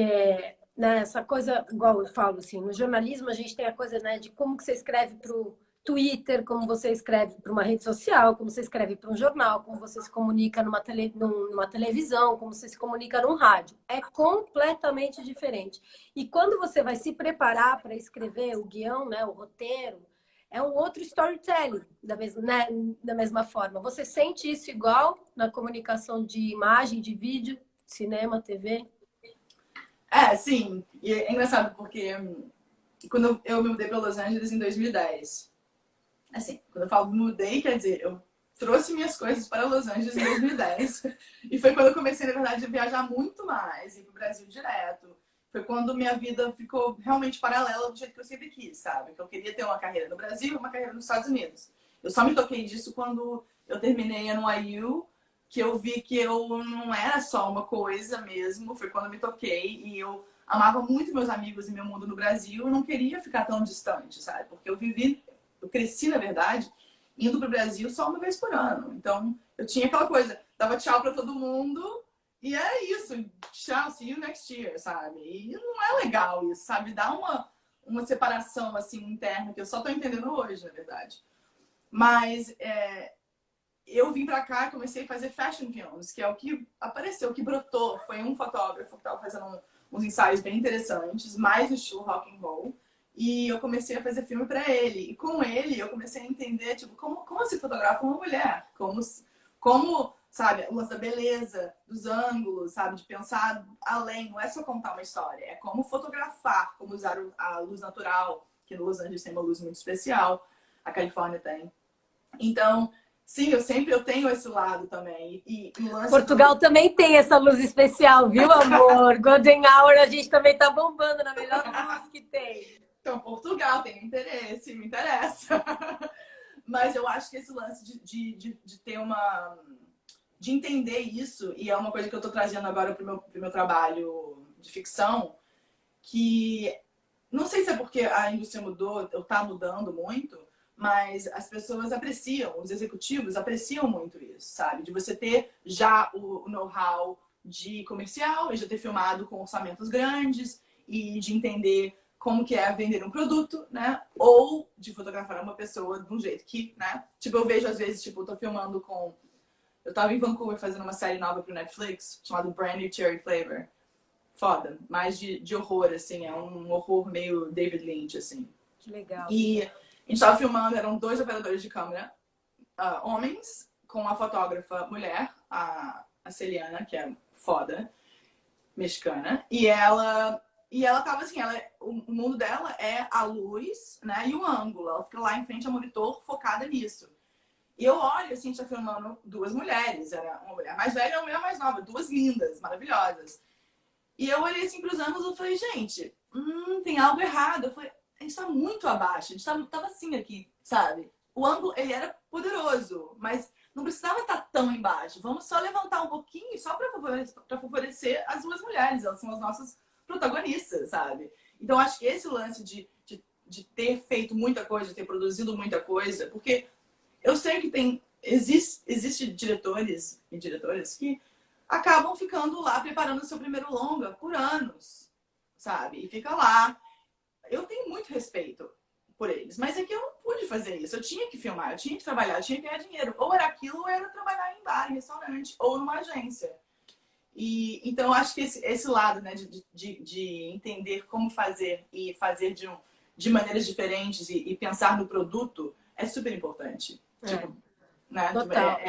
né, essa coisa, igual eu falo, assim, no jornalismo a gente tem a coisa, né, de como que você escreve para o Twitter, como você escreve para uma rede social, como você escreve para um jornal, como você se comunica numa televisão, como você se comunica num rádio. É completamente diferente. E quando você vai se preparar para escrever o guião, né, o roteiro, é um outro storytelling, né, da mesma forma. Você sente isso igual na comunicação de imagem, de vídeo, cinema, TV? Sim. E é engraçado porque quando eu me mudei para Los Angeles em 2010, assim, quando eu falo mudei, quer dizer, eu trouxe minhas coisas para Los Angeles em 2010. E foi quando eu comecei, na verdade, a viajar muito mais, ir para o Brasil direto. Foi quando minha vida ficou realmente paralela do jeito que eu sempre quis, sabe? Que eu queria ter uma carreira no Brasil e uma carreira nos Estados Unidos. Eu só me toquei disso quando eu terminei a NYU, que eu vi que eu não era só uma coisa mesmo. Foi quando eu me toquei e eu amava muito meus amigos e meu mundo no Brasil e não queria ficar tão distante, sabe? Porque eu cresci, na verdade, indo para o Brasil só uma vez por ano. Então, eu tinha aquela coisa, dava tchau para todo mundo e é isso. Tchau, see you next year, sabe? E não é legal isso, sabe? Dá uma separação, assim, interna que eu só tô entendendo hoje, na verdade. Mas eu vim para cá e comecei a fazer fashion films, que é o que apareceu, o que brotou. Foi um fotógrafo que estava fazendo uns ensaios bem interessantes, mais no estilo rock and roll. E eu comecei a fazer filme para ele. E com ele eu comecei a entender, tipo, como se fotografa uma mulher. Como, sabe, o lance da beleza, dos ângulos, sabe? De pensar além. Não é só contar uma história. É como fotografar, como usar a luz natural, que no Los Angeles tem uma luz muito especial. A Califórnia tem. Então, sim, eu tenho esse lado também. E o lance Portugal também tem essa luz especial, viu, amor? Golden Hour a gente também tá bombando na melhor luz que tem. Então, Portugal tem interesse, me interessa. Mas eu acho que esse lance de ter de entender isso, e é uma coisa que eu tô trazendo agora pro meu trabalho de ficção, que não sei se é porque a indústria mudou, ou tá mudando muito, mas as pessoas apreciam, os executivos apreciam muito isso, sabe? De você ter já o know-how de comercial, e já ter filmado com orçamentos grandes, e de entender como que é vender um produto, né? Ou de fotografar uma pessoa de um jeito que, né? Tipo, eu vejo às vezes, tipo, eu tô filmando com... Eu tava em Vancouver fazendo uma série nova pro Netflix, chamada Brand New Cherry Flavor. Foda, mais de horror, assim, é um horror meio David Lynch, assim. Que legal. E a gente tava filmando, eram 2 operadores de câmera, homens, com a fotógrafa mulher, a Celiana, que é foda, mexicana, e ela tava assim, o mundo dela é a luz, né, e o ângulo. Ela fica lá em frente ao monitor focada nisso. E eu olho, assim, a gente tá filmando 2 mulheres, era uma mulher mais velha e uma mulher mais nova, 2 lindas, maravilhosas. E eu olhei assim pros ângulos e falei, gente, tem algo errado. Eu falei, a gente tá muito abaixo, a gente tava assim aqui, sabe? O ângulo, ele era poderoso, mas não precisava estar tão embaixo. Vamos só levantar um pouquinho, só pra favorecer as 2 mulheres. Elas são as nossas protagonistas, sabe? Então, acho que esse lance de ter feito muita coisa, de ter produzido muita coisa, porque eu sei que existe diretores e diretoras que acabam ficando lá preparando o seu primeiro longa por anos, sabe? E fica lá. Eu tenho muito respeito por eles, mas é que eu não pude fazer isso. Eu tinha que filmar, eu tinha que trabalhar, eu tinha que ganhar dinheiro. Ou era aquilo, ou era trabalhar em bar, em restaurante, ou numa agência. E então eu acho que esse lado, né, de entender como fazer e fazer de maneiras diferentes e pensar no produto é super importante. Tipo, né? Total.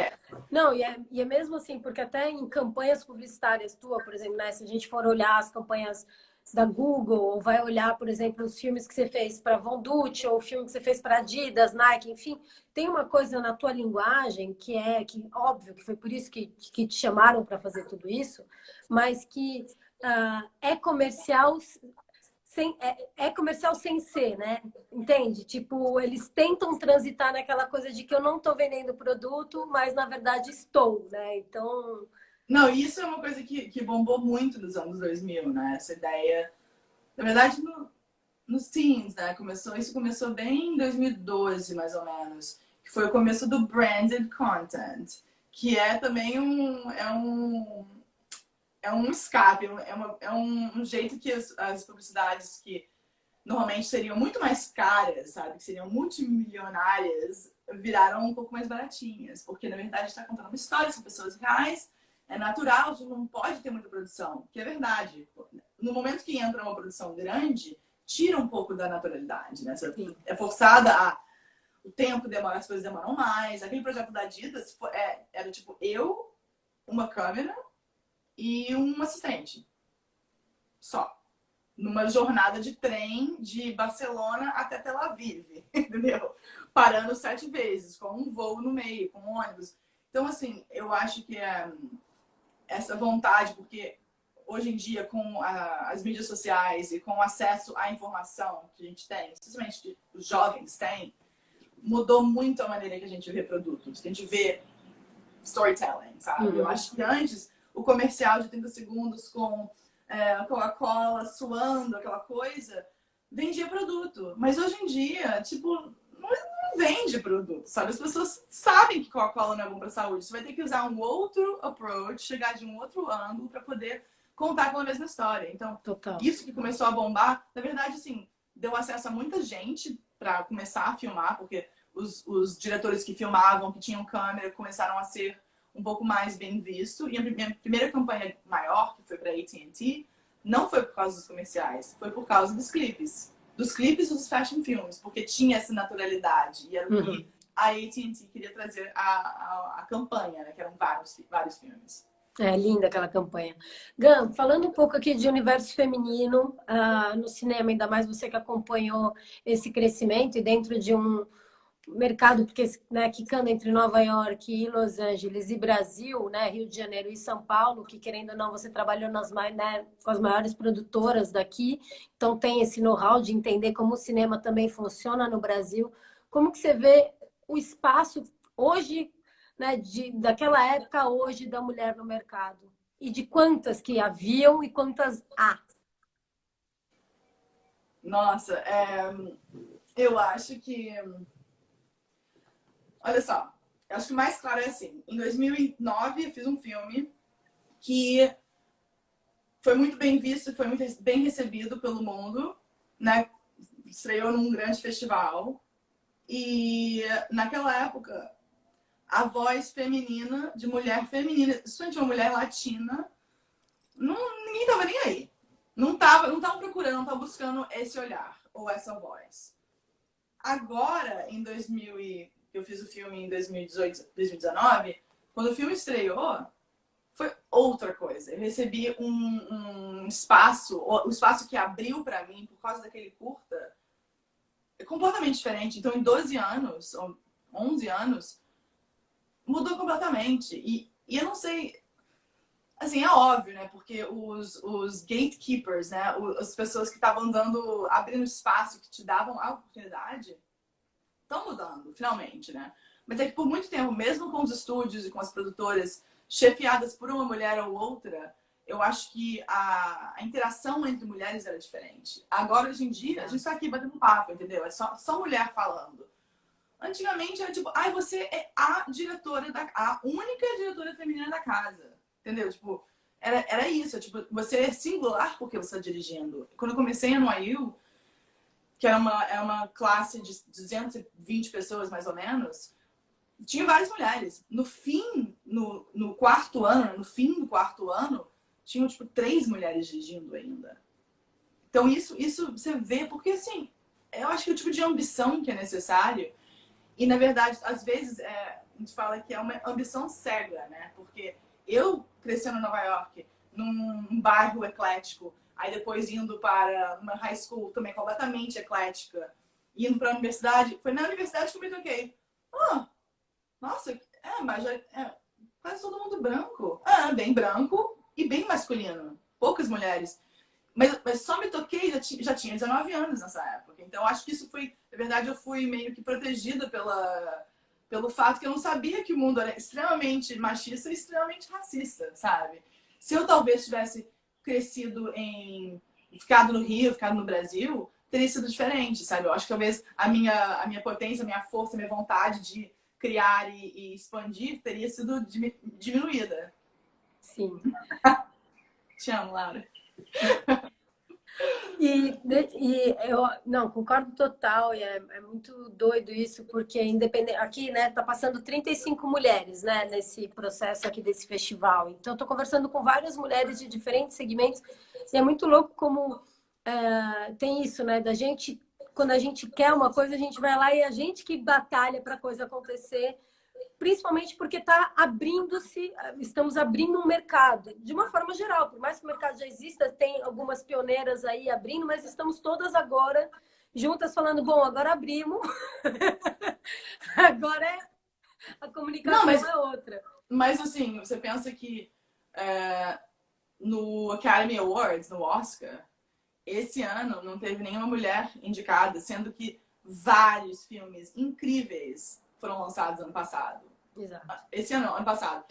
Não, e é mesmo assim, porque até em campanhas publicitárias tua, por exemplo, né, se a gente for olhar as campanhas da Google, ou vai olhar, por exemplo, os filmes que você fez para Von Dutch, ou o filme que você fez para Adidas, Nike, enfim, tem uma coisa na tua linguagem que óbvio, que foi por isso que te chamaram para fazer tudo isso, mas que é comercial é comercial sem ser, né? Entende? Tipo, eles tentam transitar naquela coisa de que eu não estou vendendo produto, mas na verdade estou, né? Então. Não, isso é uma coisa que bombou muito nos anos 2000, né? Essa ideia. Na verdade, nos teens, né? Isso começou bem em 2012, mais ou menos. Que foi o começo do branded content. Que é também é um escape, é um jeito que as publicidades que normalmente seriam muito mais caras, sabe? Que seriam multimilionárias, viraram um pouco mais baratinhas. Porque, na verdade, está contando uma história, são pessoas reais, é natural, não pode ter muita produção. Que é verdade. No momento que entra uma produção grande, tira um pouco da naturalidade, né? Você é forçada a... O tempo demora, as coisas demoram mais. Aquele projeto da Adidas era tipo eu, uma câmera e um assistente. Só. Numa jornada de trem de Barcelona até Tel Aviv, entendeu? Parando 7 vezes, com um voo no meio, com um ônibus. Então, assim, eu acho que essa vontade, porque hoje em dia, com as mídias sociais e com o acesso à informação que a gente tem, especialmente que os jovens têm, mudou muito a maneira que a gente vê produtos, que a gente vê storytelling, sabe? Eu acho que antes, o comercial de 30 segundos com Coca-Cola suando, aquela coisa, vendia produto. Mas hoje em dia, tipo, não vende produto, sabe? As pessoas sabem que Coca-Cola não é bom para a saúde. Você vai ter que usar um outro approach, chegar de um outro ângulo para poder contar com a mesma história. Então, Total. Isso que começou a bombar, na verdade, assim, deu acesso a muita gente para começar a filmar, porque os diretores que filmavam, que tinham câmera, começaram a ser um pouco mais bem visto. E a minha primeira campanha maior, que foi para AT&T, não foi por causa dos comerciais, foi por causa dos clipes. Dos clipes dos fashion films, porque tinha essa naturalidade. E era o que a AT&T queria trazer a campanha, né? Que eram vários filmes. É linda aquela campanha. Gam, falando um pouco aqui de universo feminino no cinema, ainda mais você que acompanhou esse crescimento e dentro de um mercado, porque, né, quicando entre Nova York e Los Angeles e Brasil, né, Rio de Janeiro e São Paulo, que querendo ou não, você trabalhou né, com as maiores produtoras daqui, então tem esse know-how de entender como o cinema também funciona no Brasil. Como que você vê o espaço hoje né, daquela época a hoje da mulher no mercado? E de quantas que haviam e quantas há? Nossa, eu acho que... Olha só, eu acho que o mais claro é assim. Em 2009, eu fiz um filme que foi muito bem visto, foi muito bem recebido pelo mundo, né? Estreou num grande festival. E naquela época, a voz feminina, de mulher feminina, principalmente uma mulher latina, ninguém tava nem aí. Não tava procurando, não tava buscando esse olhar ou essa voz. Agora, em 2000 eu fiz o filme em 2018, 2019, quando o filme estreou, foi outra coisa. Eu recebi um espaço, o espaço que abriu para mim por causa daquele curta, é completamente diferente. Então, em 12 anos, ou 11 anos, mudou completamente. E eu não sei, assim, é óbvio, né? Porque os gatekeepers, né? As pessoas que estavam abrindo espaço, que te davam a oportunidade, estão mudando, finalmente, né? Mas é que por muito tempo, mesmo com os estúdios e com as produtoras chefiadas por uma mulher ou outra, eu acho que a interação entre mulheres era diferente. Agora, hoje em dia, a gente está aqui batendo papo, entendeu? É só mulher falando. Antigamente era tipo, ai, você é a única diretora feminina da casa. Entendeu? Tipo, era isso. Tipo, você é singular porque você está dirigindo. Quando eu comecei a NYU, que era uma classe de 220 pessoas, mais ou menos, tinha várias mulheres. No quarto ano, no fim do quarto ano, tinham, tipo, 3 mulheres dirigindo ainda. Então, isso você vê, porque, assim, eu acho que o tipo de ambição que é necessário, e, na verdade, às vezes, a gente fala que é uma ambição cega, né? Porque eu, crescendo em Nova York, num bairro eclético, aí depois indo para uma high school também completamente eclética, indo para a universidade, foi na universidade que eu me toquei. Ah, nossa, mas já quase todo mundo branco. Ah, bem branco e bem masculino. Poucas mulheres. Mas só me toquei, já tinha 19 anos nessa época. Então, acho que isso foi... Na verdade, eu fui meio que protegida pelo fato que eu não sabia que o mundo era extremamente machista e extremamente racista, sabe? Se eu talvez tivesse crescido ficado no Rio, ficado no Brasil, teria sido diferente, sabe? Eu acho que talvez a minha potência, a minha força, a minha vontade de criar e expandir teria sido diminuída. Sim. Te amo, Laura. E eu não concordo total, e é muito doido isso, porque independente aqui, né, tá passando 35 mulheres, né, nesse processo aqui desse festival. Então, eu tô conversando com várias mulheres de diferentes segmentos, e é muito louco como tem isso, né, da gente, quando a gente quer uma coisa, a gente vai lá e a gente que batalha para a coisa acontecer. Principalmente porque está abrindo-se, estamos abrindo um mercado, de uma forma geral, por mais que o mercado já exista, tem algumas pioneiras aí abrindo, mas estamos todas agora juntas falando, bom, agora abrimos, agora a comunicação é outra. Mas assim, você pensa que no Academy Awards, no Oscar, esse ano não teve nenhuma mulher indicada, sendo que vários filmes incríveis foram lançados ano passado. Exato. Esse ano passado.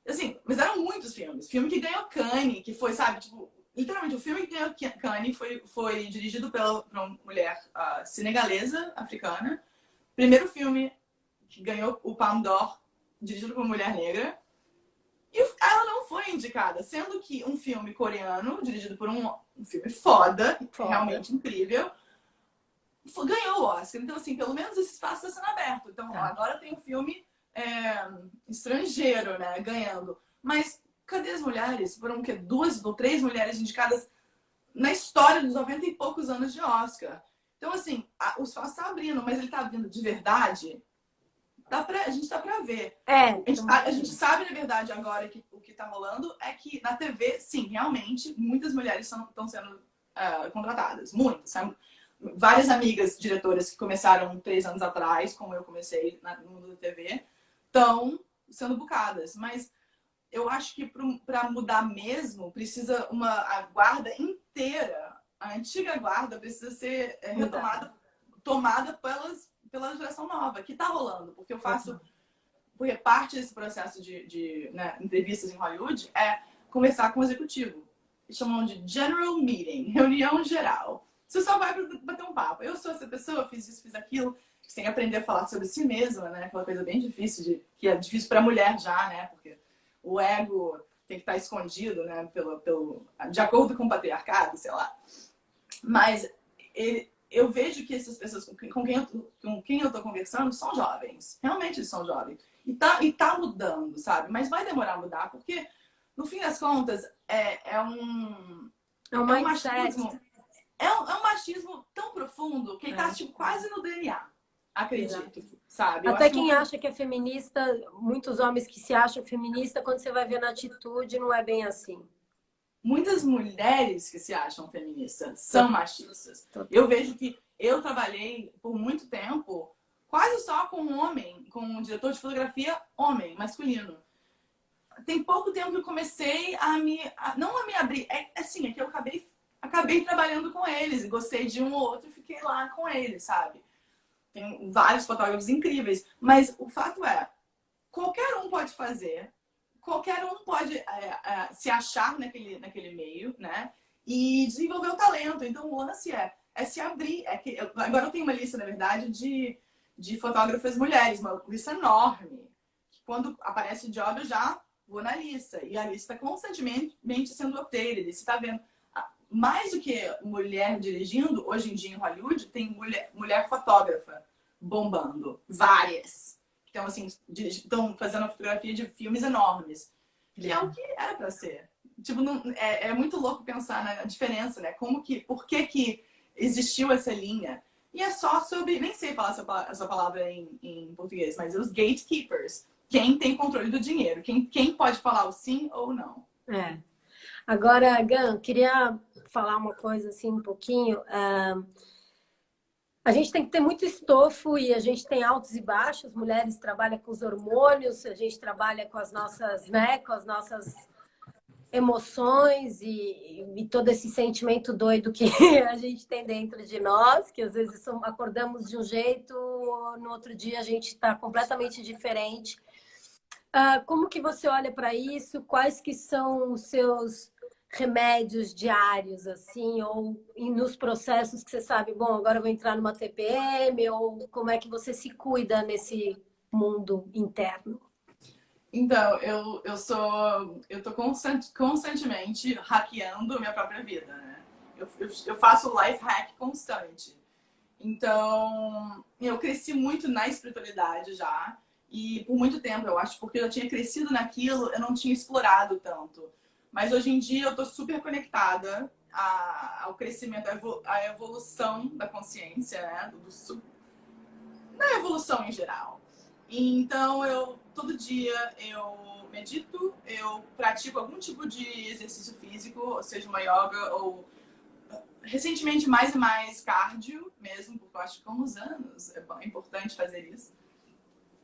Assim, mas eram muitos filmes. Filme que ganhou Cannes, que foi, sabe, tipo, literalmente, o filme que ganhou Cannes foi dirigido por uma mulher senegalesa, africana. Primeiro filme que ganhou o Palme d'Or, dirigido por uma mulher negra. E ela não foi indicada, sendo que um filme coreano, dirigido por um filme foda, realmente incrível, ganhou o Oscar. Então, assim, pelo menos esse espaço está sendo aberto. Então, agora tem um filme estrangeiro, né, ganhando. Mas cadê as mulheres? Foram o quê? 2 ou 3 mulheres indicadas na história dos 90 e poucos anos de Oscar. Então, assim, o espaço está abrindo, mas ele está abrindo de verdade? A gente tá pra ver. A gente sabe, na verdade, agora que o que tá rolando é que na TV, sim, realmente, muitas mulheres estão sendo contratadas. Muitas, sabe? Várias amigas diretoras que começaram 3 anos atrás, como eu comecei no mundo da TV, estão sendo bucadas. Mas eu acho que para mudar mesmo, precisa a guarda inteira, a antiga guarda precisa ser retomada, tomada pela geração nova, que tá rolando. Porque eu faço porque parte desse processo de né, entrevistas em Hollywood é conversar com o executivo. Eles chamam de general meeting, reunião geral. Você só vai para bater um papo. Eu sou essa pessoa, fiz isso, fiz aquilo. Você tem que aprender a falar sobre si mesma, né? Aquela coisa bem difícil, que é difícil para a mulher já, né? Porque o ego tem que estar escondido, né? De acordo com o patriarcado, sei lá. Mas eu vejo que essas pessoas com quem eu tô conversando são jovens. Realmente eles são jovens. E tá mudando, sabe? Mas vai demorar a mudar, porque, no fim das contas, é um machismo. É um machismo tão profundo que ele tá tipo, quase no DNA. Acredito, sabe? Até quem acha que é feminista, muitos homens que se acham feminista, quando você vai ver na atitude, não é bem assim. Muitas mulheres que se acham feministas são machistas. Eu vejo que eu trabalhei por muito tempo quase só com um homem, com um diretor de fotografia homem, masculino. Tem pouco tempo que eu comecei não a me abrir, é que eu acabei trabalhando com eles, gostei de um ou outro e fiquei lá com eles, sabe? Tem vários fotógrafos incríveis, mas o fato é, qualquer um pode fazer, qualquer um pode se achar naquele meio, né? E desenvolver o talento. Então o lance é se abrir. Agora eu tenho uma lista, na verdade, de fotógrafas mulheres, uma lista enorme. Quando aparece o job, eu já vou na lista. E a lista está constantemente sendo updated. Você está vendo. Mais do que mulher dirigindo, hoje em dia em Hollywood, tem mulher fotógrafa bombando. Várias. Então, assim, estão fazendo a fotografia de filmes enormes. Que é o que era pra ser. Tipo, é muito louco pensar na diferença, né? Por que existiu essa linha? E é só sobre, nem sei falar essa palavra em português, mas os gatekeepers. Quem tem controle do dinheiro. Quem pode falar o sim ou não. Agora, Gan, queria falar uma coisa assim um pouquinho. A gente tem que ter muito estofo e a gente tem altos e baixos. Mulheres trabalham com os hormônios, a gente trabalha com as nossas, né, com as nossas emoções e todo esse sentimento doido que a gente tem dentro de nós, que às vezes acordamos de um jeito, no outro dia a gente está completamente diferente. Como que você olha para isso? Quais que são os seus remédios diários, assim, ou nos processos que você sabe, bom, agora eu vou entrar numa TPM, ou como é que você se cuida nesse mundo interno? Então, eu tô constantemente hackeando a minha própria vida, né? Eu faço life hack constante. Então, eu cresci muito na espiritualidade já. E por muito tempo, eu acho, porque eu tinha crescido naquilo, eu não tinha explorado tanto. Mas hoje em dia eu tô super conectada ao crescimento, à evolução da consciência, né? Da evolução em geral. Então, todo dia eu medito, eu pratico algum tipo de exercício físico, seja uma yoga ou recentemente mais e mais cardio mesmo, porque eu acho que com os anos é importante fazer isso.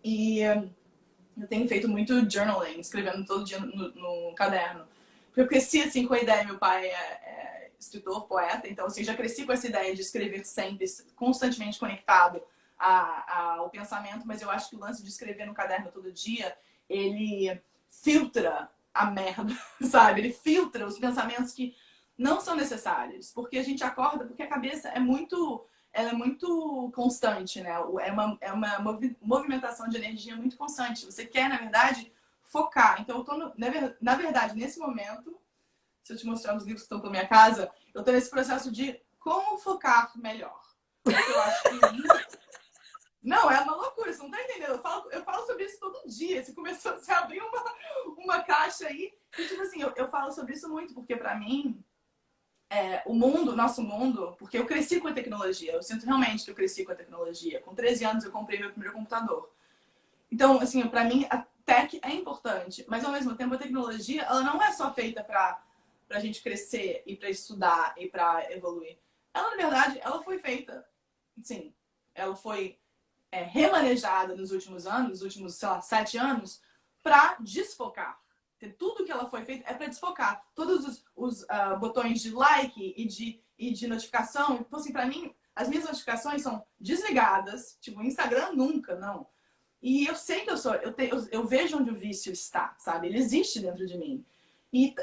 E eu tenho feito muito journaling, escrevendo todo dia no caderno. Porque eu cresci assim com a ideia, meu pai é escritor, poeta, então assim, já cresci com essa ideia de escrever sempre, constantemente conectado ao pensamento, mas eu acho que o lance de escrever no caderno todo dia, ele filtra a merda, sabe? Ele filtra os pensamentos que não são necessários, porque a gente acorda, porque a cabeça ela é muito constante, né? É uma movimentação de energia muito constante. Você quer, na verdade, focar. Então, eu tô na verdade, nesse momento, se eu te mostrar os livros que estão pela minha casa, eu tô nesse processo de como focar melhor. Porque eu acho que não, é uma loucura, você não tá entendendo. Eu falo sobre isso todo dia. Você abriu uma caixa aí. E, tipo assim, eu falo sobre isso muito, porque pra mim, nosso mundo, porque eu cresci com a tecnologia. Eu sinto realmente que eu cresci com a tecnologia. Com 13 anos eu comprei meu primeiro computador. Então, assim, pra mim, a tech é importante. Mas, ao mesmo tempo, a tecnologia, ela não é só feita pra gente crescer e pra estudar e pra evoluir. Ela, na verdade, ela foi feita, sim, ela foi remanejada nos últimos anos, nos últimos, sei lá, 7 anos, para desfocar. Tudo que ela foi feita é para desfocar. Todos os botões de like e de notificação. Então, assim, para mim, as minhas notificações são desligadas. Tipo, o Instagram nunca, não. E eu sei que eu vejo onde o vício está, sabe? Ele existe dentro de mim. E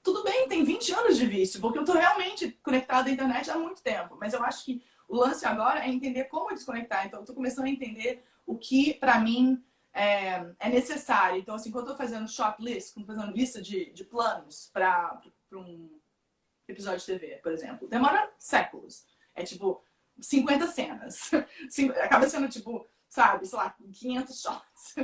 tudo bem, tem 20 anos de vício, porque eu tô realmente conectada à internet há muito tempo. Mas eu acho que o lance agora é entender como desconectar. Então, eu tô começando a entender o que, pra mim, é necessário. Então, assim, quando eu tô fazendo short list, quando eu tô fazendo lista de planos para um episódio de TV, por exemplo, demora séculos. É tipo 50 cenas. Acaba sendo tipo, sabe, sei lá, 500 shots.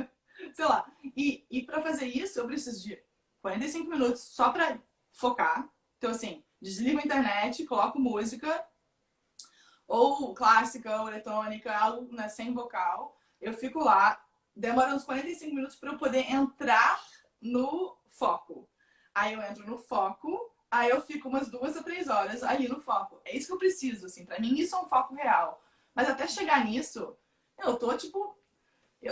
Sei lá. E para fazer isso, eu preciso de 45 minutos só para focar. Então, assim, desligo a internet, coloco música, ou clássica, ou eletrônica, algo, né, sem vocal. Eu fico lá, demora uns 45 minutos para eu poder entrar no foco. Aí eu entro no foco, aí eu fico umas 2 a 3 horas ali no foco. É isso que eu preciso, assim. Pra mim, isso é um foco real. Mas até chegar nisso, eu tô, tipo,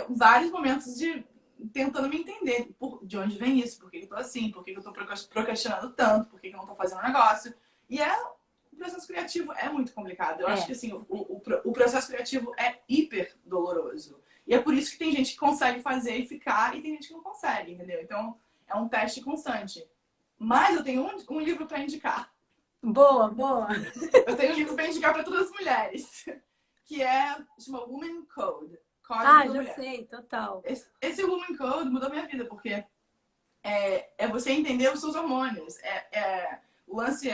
vários momentos de tentando me entender de onde vem isso, por que eu tô assim, por que eu tô procrastinando tanto, por que eu não tô fazendo um negócio. E o processo criativo é muito complicado. Eu acho que, assim, o processo criativo é hiper doloroso. E é por isso que tem gente que consegue fazer e ficar, e tem gente que não consegue, entendeu? Então, é um teste constante. Mas eu tenho um livro para indicar. Boa, boa. Eu tenho um livro para indicar para todas as mulheres, que chama Woman Code. Código da Já Mulher. sei, total. Esse Woman Code mudou minha vida, porque é você entender os seus hormônios. O lance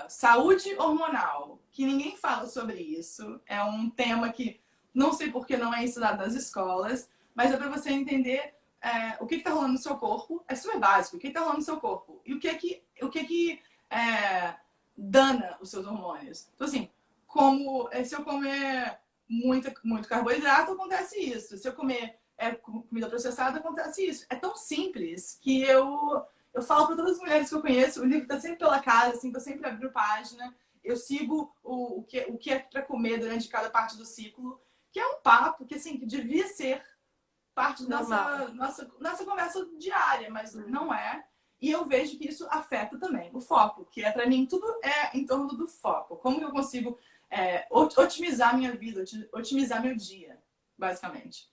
saúde hormonal, que ninguém fala sobre isso. É um tema que não sei por que não é ensinado nas escolas, mas é para você entender o que está rolando no seu corpo. É super básico. O que está rolando no seu corpo? E o que dana os seus hormônios. Então, assim, se eu comer muito carboidrato, acontece isso. Se eu comer comida processada, acontece isso. É tão simples que eu falo para todas as mulheres que eu conheço, o livro tá sempre pela casa, assim, tô sempre abrindo página. Eu sigo o que é para comer durante cada parte do ciclo, que é um papo que, assim, que devia ser parte da nossa conversa diária, mas não é. E eu vejo que isso afeta também o foco, que para mim tudo é em torno do foco. Como que eu consigo otimizar minha vida, otimizar meu dia, basicamente.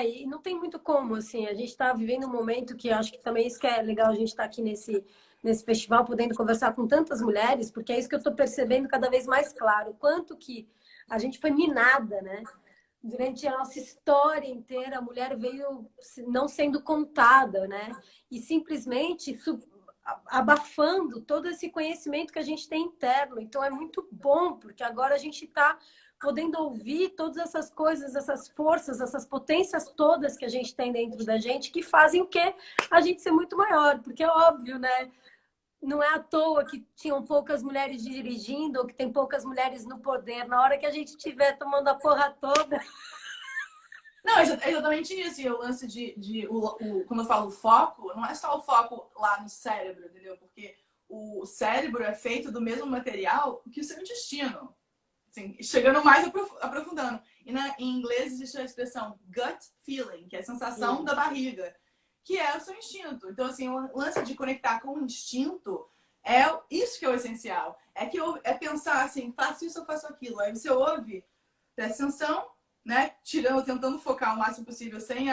E não tem muito como, assim, a gente está vivendo um momento que eu acho que também isso que é legal a gente estar aqui nesse festival, podendo conversar com tantas mulheres, porque é isso que eu estou percebendo cada vez mais claro, quanto que a gente foi minada, né? Durante a nossa história inteira, a mulher veio não sendo contada, né? E simplesmente abafando todo esse conhecimento que a gente tem interno. Então é muito bom, porque agora a gente está podendo ouvir todas essas coisas, essas forças, essas potências todas que a gente tem dentro da gente, que fazem o quê? A gente ser muito maior, porque é óbvio, né? Não é à toa que tinham poucas mulheres dirigindo ou que tem poucas mulheres no poder. Na hora que a gente estiver tomando a porra toda. Não, é exatamente isso. E o lance quando eu falo foco, não é só o foco lá no cérebro, entendeu? Porque o cérebro é feito do mesmo material que o seu intestino. Assim, chegando mais aprofundando. Em inglês existe a expressão gut feeling, que é a sensação da barriga, que é o seu instinto. Então, assim, o lance de conectar com o instinto é isso que é o essencial. É pensar assim, faço isso ou faço aquilo. Aí você ouve, presta atenção, né? Tentando focar o máximo possível sem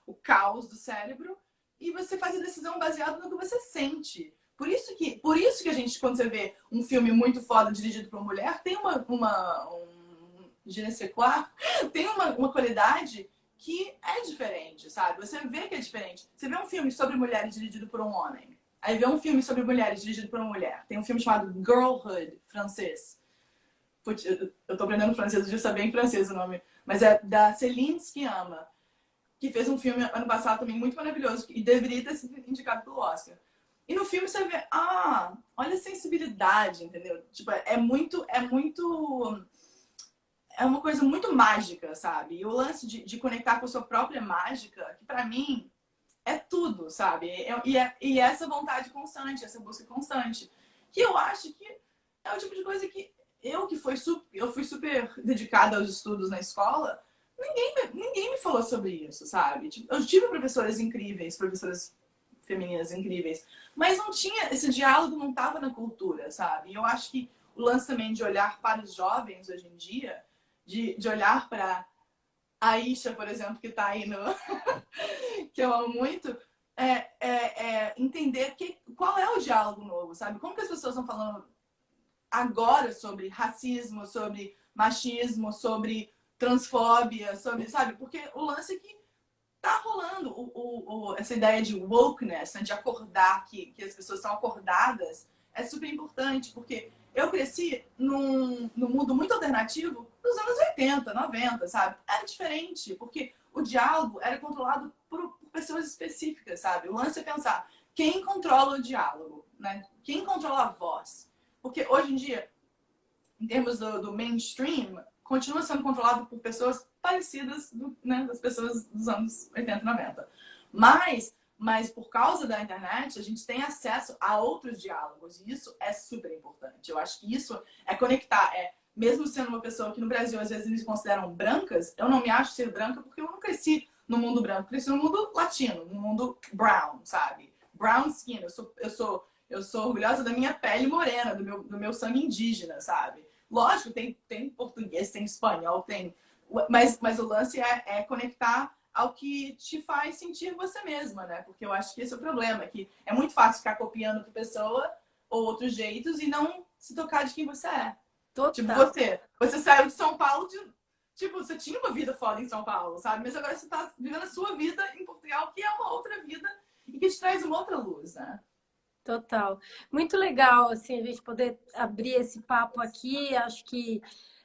o caos do cérebro, e você faz a decisão baseada no que você sente. Por isso que a gente, quando você vê um filme muito foda dirigido por uma mulher, tem je ne sais quoi, tem uma qualidade que é diferente, sabe? Você vê que é diferente. Você vê um filme sobre mulheres dirigido por um homem, aí vê um filme sobre mulheres dirigido por uma mulher. Tem um filme chamado Girlhood, francês. Putz, eu tô aprendendo francês, eu já sabia em francês o nome. Mas é da Céline Sciamma, que fez um filme ano passado também muito maravilhoso e deveria ter sido indicado pelo Oscar. E no filme você vê, olha a sensibilidade, entendeu? Tipo, é uma coisa muito mágica, sabe? E o lance de conectar com a sua própria mágica, que pra mim é tudo, sabe? E essa vontade constante, essa busca constante. Que eu acho que é o tipo de coisa que eu fui super dedicada aos estudos na escola, ninguém me falou sobre isso, sabe? Tipo, eu tive professoras incríveis, professoras femininas incríveis, mas não tinha, esse diálogo não estava na cultura, sabe? E eu acho que o lance também de olhar para os jovens hoje em dia, de olhar para a Isha, por exemplo, que tá aí no... que eu amo muito, entender qual é o diálogo novo, sabe? Como que as pessoas estão falando agora sobre racismo, sobre machismo, sobre transfóbia, sobre, sabe? Porque o lance é que tá rolando essa ideia de wokeness, né? De acordar, que as pessoas estão acordadas, é super importante, porque eu cresci num mundo muito alternativo nos anos 80, 90, sabe? Era diferente, porque o diálogo era controlado por pessoas específicas, sabe? O lance é pensar quem controla o diálogo, né? Quem controla a voz. Porque hoje em dia, em termos do mainstream, continua sendo controlado por pessoas parecidas, né, das pessoas dos anos 80 e 90. Mas por causa da internet, a gente tem acesso a outros diálogos. E isso é super importante. Eu acho que isso é conectar. Mesmo sendo uma pessoa que no Brasil, às vezes, eles consideram brancas, eu não me acho ser branca porque eu não cresci no mundo branco. Eu cresci no mundo latino, no mundo brown, sabe? Brown skin. Eu sou orgulhosa da minha pele morena, do meu sangue indígena, sabe? Lógico, tem português, tem espanhol, tem... Mas o lance é conectar ao que te faz sentir você mesma, né? Porque eu acho que esse é o problema, que é muito fácil ficar copiando outra pessoa ou outros jeitos e não se tocar de quem você é. Total. Tipo, você saiu de São Paulo tipo, você tinha uma vida foda em São Paulo, sabe? Mas agora você tá vivendo a sua vida em Portugal, que é uma outra vida e que te traz uma outra luz, né? Total. Muito legal, assim, a gente poder abrir esse papo aqui. Acho que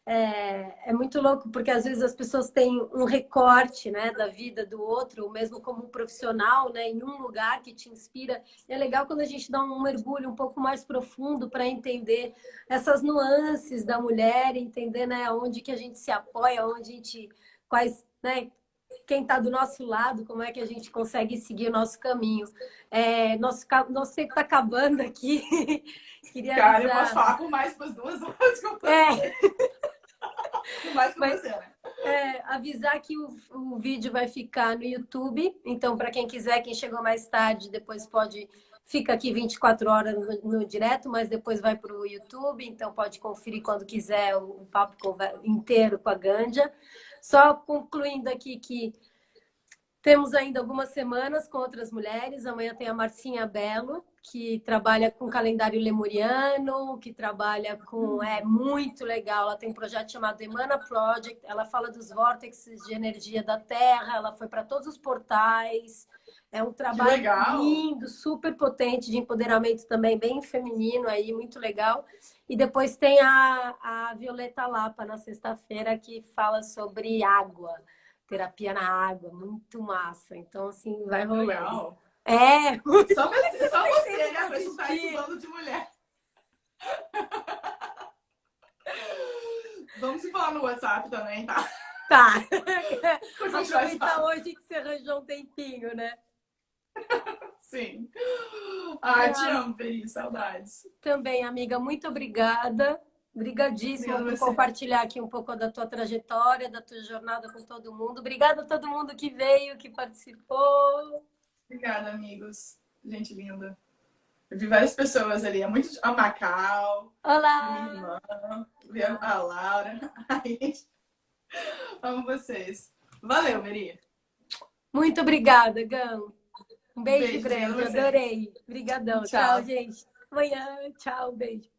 é muito louco, porque às vezes as pessoas têm um recorte, né, da vida do outro, ou mesmo como um profissional, né, em um lugar que te inspira. E é legal quando a gente dá um mergulho um pouco mais profundo para entender essas nuances da mulher, entender, né, onde que a gente se apoia, onde a gente, quais, né, quem está do nosso lado, como é que a gente consegue seguir o nosso caminho. Nosso tempo está acabando aqui. Queria Cara, eu avisar. posso falar por mais umas 2 horas com você. Mais com você, né? Avisar que o vídeo vai ficar no YouTube. Então, para quem quiser, quem chegou mais tarde, depois pode... Fica aqui 24 horas no direto, mas depois vai para o YouTube. Então, pode conferir quando quiser o papo inteiro com a Gândia. Só concluindo aqui que temos ainda algumas semanas com outras mulheres. Amanhã tem a Marcinha Belo, que trabalha com calendário lemuriano, que trabalha com... É muito legal. Ela tem um projeto chamado Emana Project. Ela fala dos vórtices de energia da Terra. Ela foi para todos os portais. É um trabalho lindo, super potente, de empoderamento também, bem feminino aí, muito legal. E depois tem a Violeta Lapa, na sexta-feira, que fala sobre água. Terapia na água, muito massa. Então, assim, vai rolando. Legal. Só você, né? Pra juntar esse bando de mulher. Vamos se falar no WhatsApp também, tá? Tá. Aproveitar hoje que você arranjou um tempinho, né? Sim. Te amo, Peri. Saudades. Também, amiga. Muito obrigada. Obrigadíssima por compartilhar aqui um pouco da tua trajetória, da tua jornada com todo mundo. Obrigada a todo mundo que veio, que participou. Obrigada, amigos. Gente linda. Eu vi várias pessoas ali. É muito... A Macau. Olá! Minha irmã. A Laura. Amo vocês. Valeu, Meri. Muito obrigada, Gam. Um beijo grande. Adorei. Obrigadão. Tchau, gente. Amanhã. Tchau. Beijo.